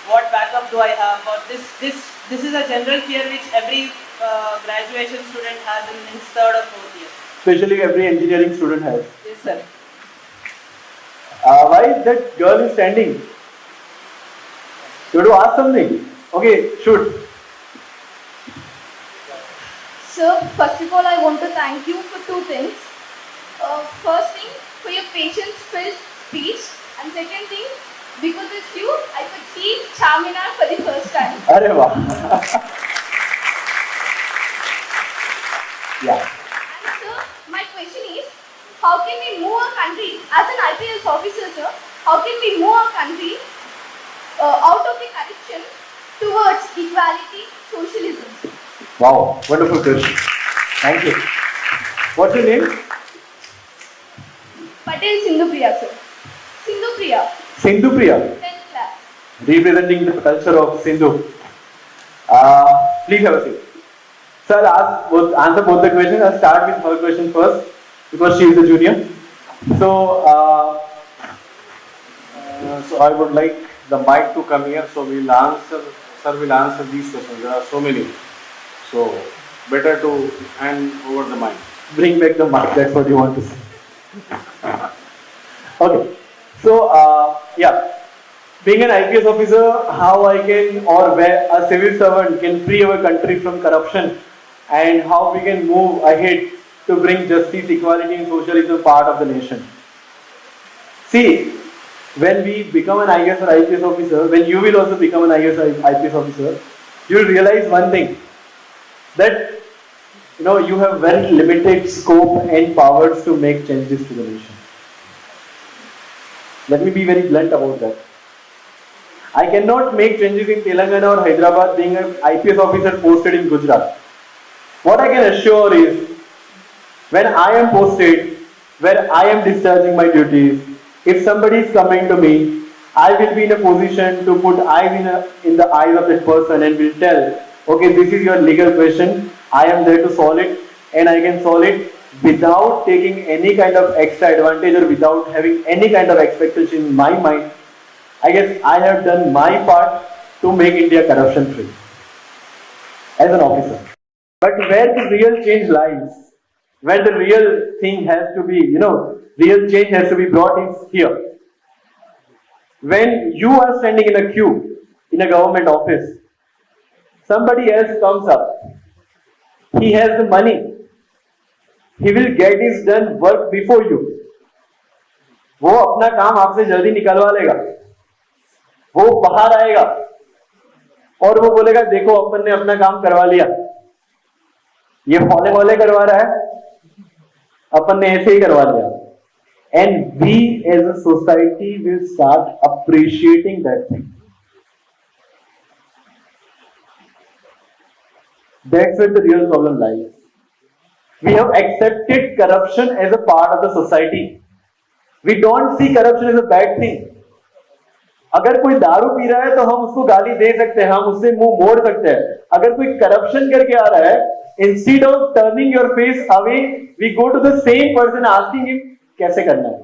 What backup do I have? Or this is a general fear which every graduation student has in his third or fourth year. Especially every engineering student has. Yes, sir. Why is that girl is standing? You want to ask something? Okay, shoot. So, first of all, I want to thank you for two things. First thing, for your patience-filled speech, and second thing, because of you, I could see Charminar for the first time. अरे वाह. Yeah. And sir, my question is, how can we move a country, as an IPS officer, sir, how can we move a country out of the corruption towards equality, socialism? Wow, wonderful question. Thank you. What's your name? Patel Sindhupriya, sir. Sindhupriya, Sindhu Priya, 10th class. representing the culture of Sindhu. Please have a seat. So I'll answer both the questions. I'll start with her question first because she is a junior. So, So I would like the mic to come here, so we'll answer. Sir will answer these questions. There are so many, so better to hand over the mic. bring back the mic. That's what you want to say. Okay. So, yeah. Being an IPS officer, how I can, or where a civil servant can free our country from corruption, and how we can move ahead to bring justice, equality, and socialism part of the nation. See, when we become an IAS or IPS officer, when you will also become an IAS or IPS officer, you will realize one thing, that you have very limited scope and powers to make changes to the nation. Let me be very blunt about that. I cannot make changes in Telangana or Hyderabad being an IPS officer posted in Gujarat. What I can assure is, when I am posted, where I am discharging my duties, if somebody is coming to me, I will be in a position to put eyes in the eyes of that person and will tell, okay, this is your legal question, I am there to solve it, and I can solve it without taking any kind of extra advantage or without having any kind of expectation in my mind. I guess I have done my part to make India corruption free as an officer. But where the real change lies, where the real thing has to be, real change has to be brought is here. When you are standing in a queue in a government office, somebody else comes up. He has the money. He will get his done work before you. वो अपना काम आपसे जल्दी निकलवा लेगा. वो बाहर आएगा और वो बोलेगा देखो अपन ने अपना काम करवा लिया. ये हौले हौले करवा रहा है, अपन ने ऐसे ही करवा लिया. And we as a society will start appreciating that thing. That's where the real problem lies. We have accepted corruption as a part of the society. We don't see corruption as a bad thing. अगर कोई दारू P रहा है तो हम उसको गाली दे सकते हैं, हम उससे मुंह मोड़ सकते हैं. अगर कोई करप्शन करके आ रहा है, instead of turning your face away, we go to the same person asking him कैसे करना है.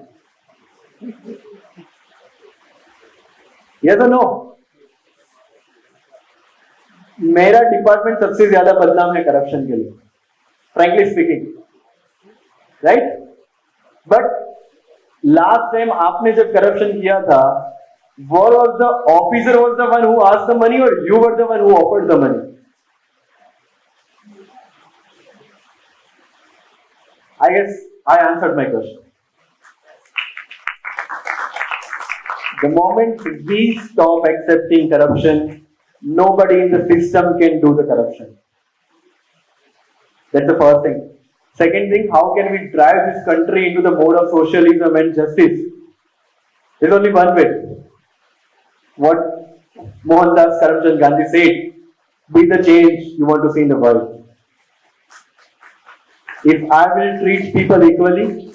Yes or no? मेरा डिपार्टमेंट सबसे ज्यादा बदनाम है करप्शन के लिए, frankly speaking, right? But last time आपने जब करप्शन किया था, what was the officer was the one who asked the money or you were the one who offered the money? I guess I answered my question. The moment we stop accepting corruption, nobody in the system can do the corruption. That's the first thing. Second thing, how can we drive this country into the mode of socialism and justice? There's only one way. What Mohandas Karamchand Gandhi said, be the change you want to see in the world. If I will treat people equally,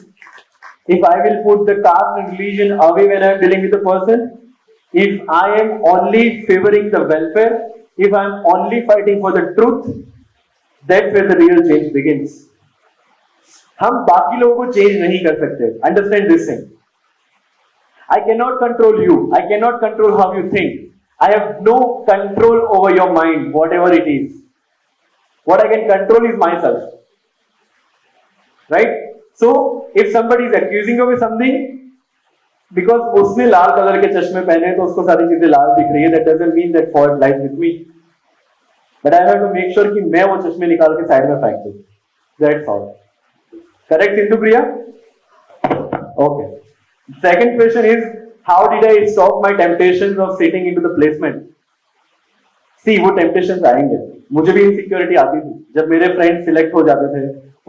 if I will put the caste and religion away when I am dealing with a person, if I am only favoring the welfare, if I am only fighting for the truth, that's where the real change begins. हम बाकी लोगों को change नहीं कर सकते. Understand this thing. I cannot control you. I cannot control how you think. I have no control over your mind, whatever it is. What I can control is myself. Right? So, if somebody is accusing you of something, because उसने लाल colour के चश्मे पहने तो उसको सारी चीजें लाल दिख रही है, that doesn't mean that fault lies with me. But I have to make sure कि मैं वो चश्मे निकाल के साइड में फेंक दूं. That's all. Correct, Sindhu Priya? Okay. Second question is, how did I stop my temptations of sitting into the placement? See, वो temptations आएंगे. मुझे भी इनसिक्योरिटी आती थी. जब मेरे फ्रेंड्स सिलेक्ट हो जाते थे,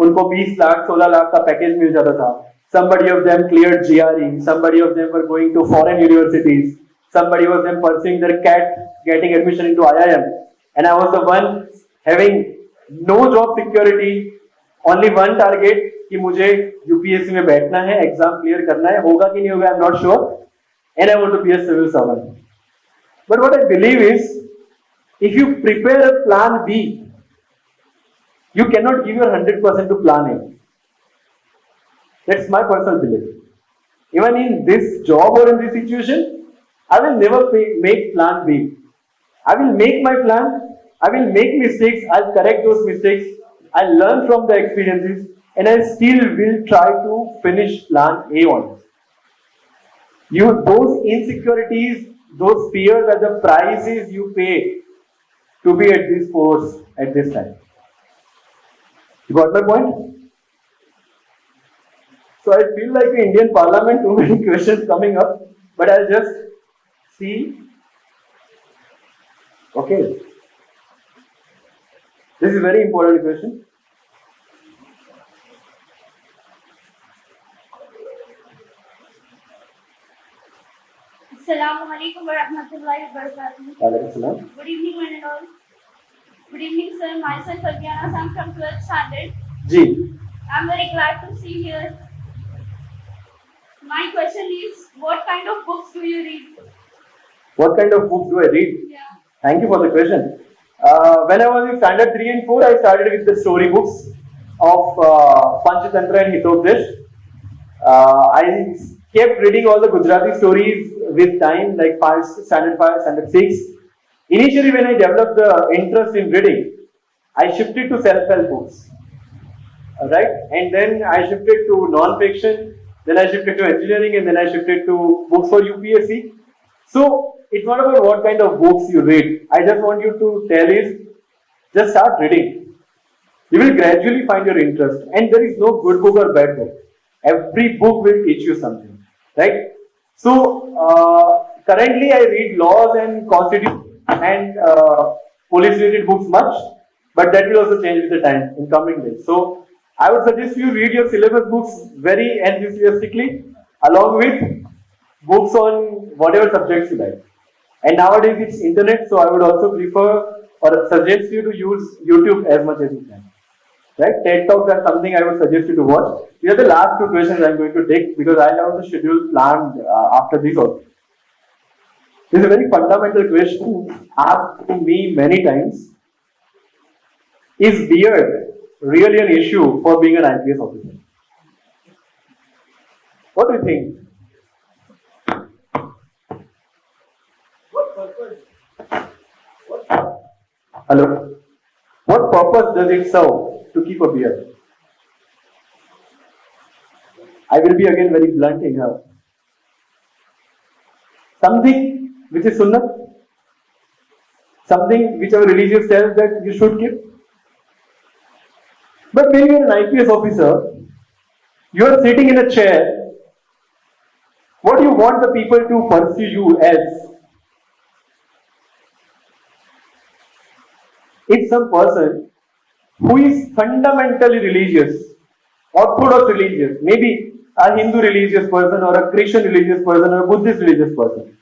उनको 20 लाख, 16 लाख का पैकेज मिल जाता था. Somebody of them cleared GRE. Somebody of them were going to foreign universities. Somebody of them pursuing their CAT, getting admission into IIM. And I was the one having no job security, only one target. कि मुझे UPSC में बैठना है, exam clear करना है, होगा कि नहीं होगा, I am not sure, and I want to be a civil servant. But what I believe is, if you prepare a plan B, you cannot give your 100% to plan A. That's my personal belief. Even in this job or in this situation, I will never make plan B. I will make my plan, I will make mistakes, I'll correct those mistakes, I'll learn from the experiences, and I still will try to finish plan A on. Those insecurities, those fears are the prices you pay to be at this course at this time. You got my point? So I feel like the Indian Parliament, too many questions coming up, but I'll just see. Okay. This is a very important question. Assalamu alaikum wa rahmatullahi wa barakatuh. Alaikum salam. Good evening, one and all. Good evening, sir. Myself, Agyana. I'm from 12th standard. Ji. I'm very glad to see you here. My question is, what kind of books do you read? What kind of books do I read? Yeah. Thank you for the question. When I was in standard 3 and 4, I started with the story books of Panchatantra and Hitopdesh. I kept reading all the Gujarati stories with time, like standard 5, standard 6. Initially, when I developed the interest in reading, I shifted to self-help books. Right? And then I shifted to non-fiction, then I shifted to engineering, and then I shifted to books for UPSC. So, it's not about what kind of books you read. I just want you to tell is, just start reading. You will gradually find your interest. And there is no good book or bad book. Every book will teach you something. Right? So, currently I read laws and constitution and police related books much, but that will also change with the time in coming days. So, I would suggest you read your syllabus books very enthusiastically along with books on whatever subjects you like. And nowadays it's internet, so I would also prefer or suggest you to use YouTube as much as you can. Right? TED Talks are something I would suggest you to watch. These are the last two questions I'm going to take because I have the schedule planned after this also. This is a very fundamental question asked to me many times. Is beard really an issue for being an IPS officer? What do you think? Hello? What purpose does it serve to keep a beard? I will be again very blunt in here. Something which is sunnah, something which our religious tells that you should keep. But when you are an IPS officer, you are sitting in a chair. What do you want the people to pursue you as? It's some person who is fundamentally religious, orthodox religious, maybe a Hindu religious person or a Christian religious person or a Buddhist religious person.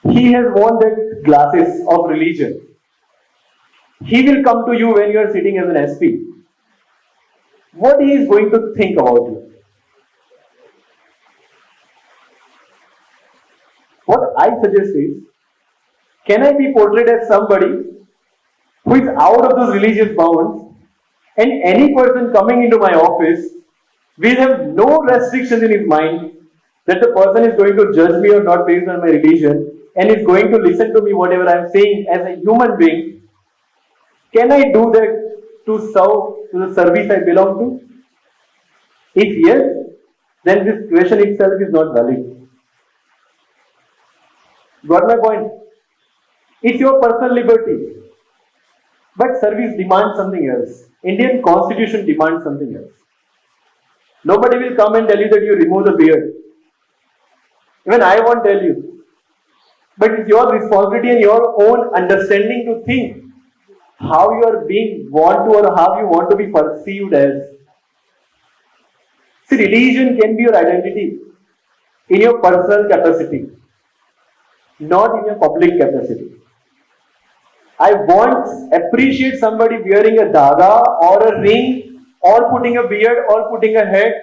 He has worn the glasses of religion. He will come to you when you are sitting as an SP. What he is going to think about you? What I suggest is, can I be portrayed as somebody who is out of those religious bounds, and any person coming into my office will have no restrictions in his mind that the person is going to judge me or not based on my religion and is going to listen to me whatever I am saying as a human being. Can I do that to serve to the service I belong to? If yes, then this question itself is not valid. Got my point? It's your personal liberty. But service demands something else. Indian constitution demands something else. Nobody will come and tell you that you remove the beard. Even I won't tell you. But it's your responsibility and your own understanding to think how you are being want to or how you want to be perceived as. See, religion can be your identity in your personal capacity, not in your public capacity. I won't appreciate somebody wearing a daga or a ring or putting a beard or putting a hat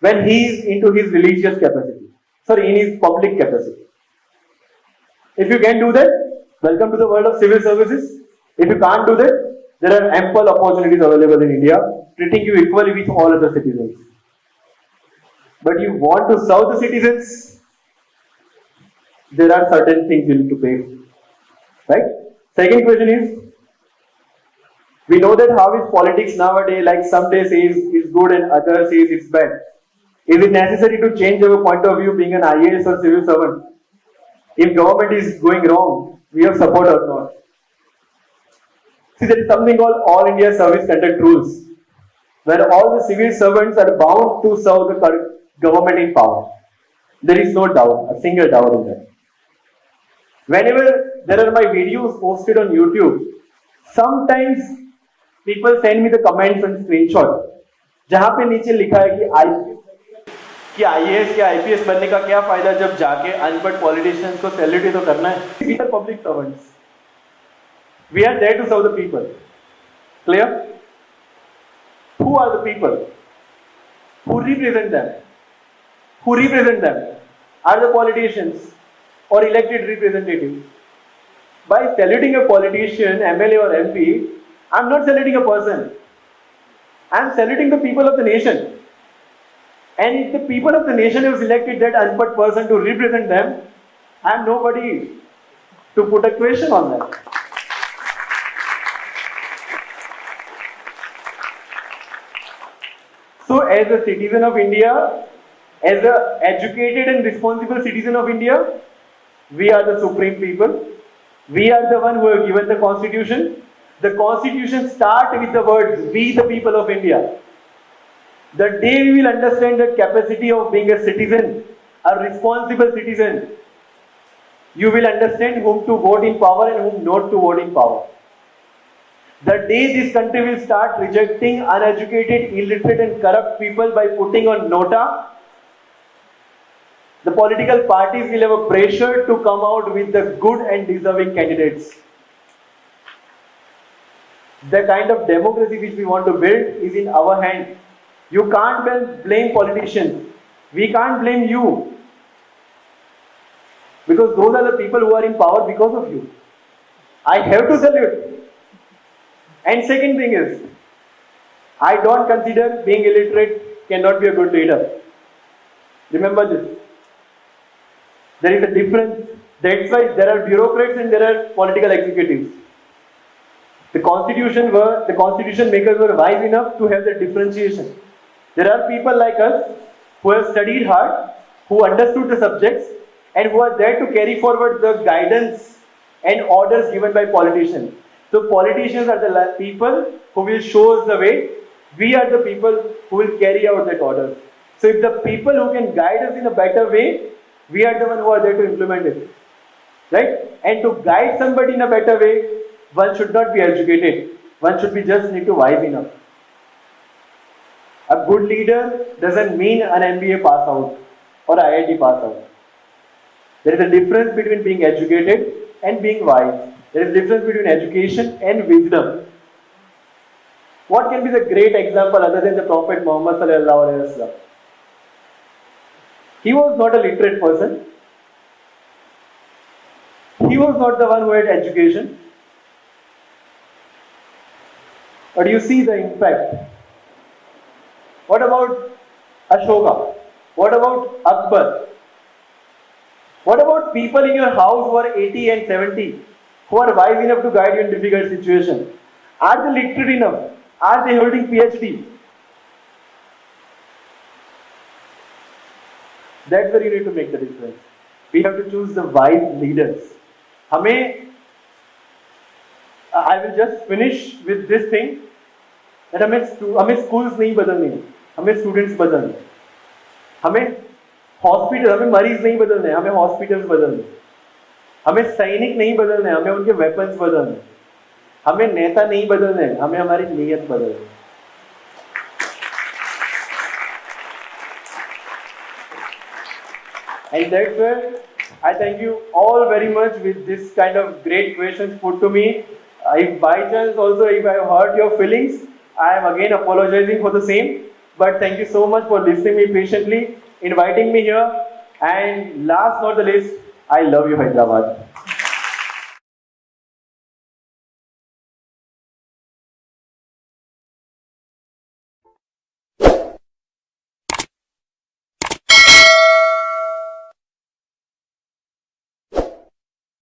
when he is into his religious capacity. Sorry, in his public capacity. If you can do that, welcome to the world of civil services. If you can't do that, there are ample opportunities available in India, treating you equally with all other citizens. But you want to serve the citizens, there are certain things you need to pay. Right? Second question is, we know that how is politics nowadays, like some days says it's good and others says it's bad. Is it necessary to change our point of view being an IAS or civil servant? If government is going wrong, we have support or not? See, there is something called All India Service Conduct Rules, where all the civil servants are bound to serve the government in power. There is no doubt, a single doubt in that. Whenever there are my videos posted on YouTube, sometimes people send me the comments and screenshot, जहाँ पे नीचे लिखा है कि IAS या IPS बनने का क्या फायदा जब जाके अनपढ़ पॉलिटिशियंस को सैल्यूट तो करना है. We are public servants. We are there to serve the people. Clear? Who are the people? Who represent them? Who represent them are the politicians or elected representatives. By saluting a politician, MLA or MP, I am not saluting a person. I am saluting the people of the nation. And if the people of the nation have selected that unput person to represent them, I am nobody to put a question on that. So as a citizen of India, as an educated and responsible citizen of India, we are the supreme people. We are the one who have given the constitution. The constitution starts with the words, we the people of India. The day we will understand the capacity of being a citizen, a responsible citizen, you will understand whom to vote in power and whom not to vote in power. The day this country will start rejecting uneducated, illiterate and corrupt people by putting on nota, the political parties will have a pressure to come out with the good and deserving candidates. The kind of democracy which we want to build is in our hand. You can't blame politicians. We can't blame you. Because those are the people who are in power because of you. I have to salute. And second thing is, I don't consider being illiterate cannot be a good leader. Remember this. There is a difference. That's why there are bureaucrats and there are political executives. The constitution makers were wise enough to have the differentiation. There are people like us who have studied hard, who understood the subjects, and who are there to carry forward the guidance and orders given by politicians. So politicians are the people who will show us the way. We are the people who will carry out that order. So if the people who can guide us in a better way, we are the ones who are there to implement it. Right? And to guide somebody in a better way, one should not be educated. One should be just need to wise enough. A good leader doesn't mean an MBA pass out or IIT pass out. There is a difference between being educated and being wise. There is a difference between education and wisdom. What can be the great example other than the Prophet Muhammad sallallahu alaihi wasallam? He was not a literate person. was not the one who had education. But you see the impact. What about Ashoka? What about Akbar? What about people in your house who are 80 and 70, who are wise enough to guide you in difficult situations? Are they literate enough? Are they holding PhD? That's where you need to make the difference. We have to choose the wise leaders. I will just finish with this thing that हमें schools नहीं बदलने हैं, हमें students बदलने हैं, हमें hospital, हमें मरीज नहीं बदलने हैं, हमें हॉस्पिटल्स बदलने हैं, हमें सैनिक नहीं बदलने हैं, हमें उनके वेपन्स बदलने हैं, हमें नेता नहीं बदलने हैं, हमें हमारी नीयत बदलनी है. And that's where I thank you all very much with this kind of great questions put to me. If by chance also if I have hurt your feelings, I am again apologizing for the same. But thank you so much for listening me patiently, inviting me here. And last not the least, I love you Hyderabad.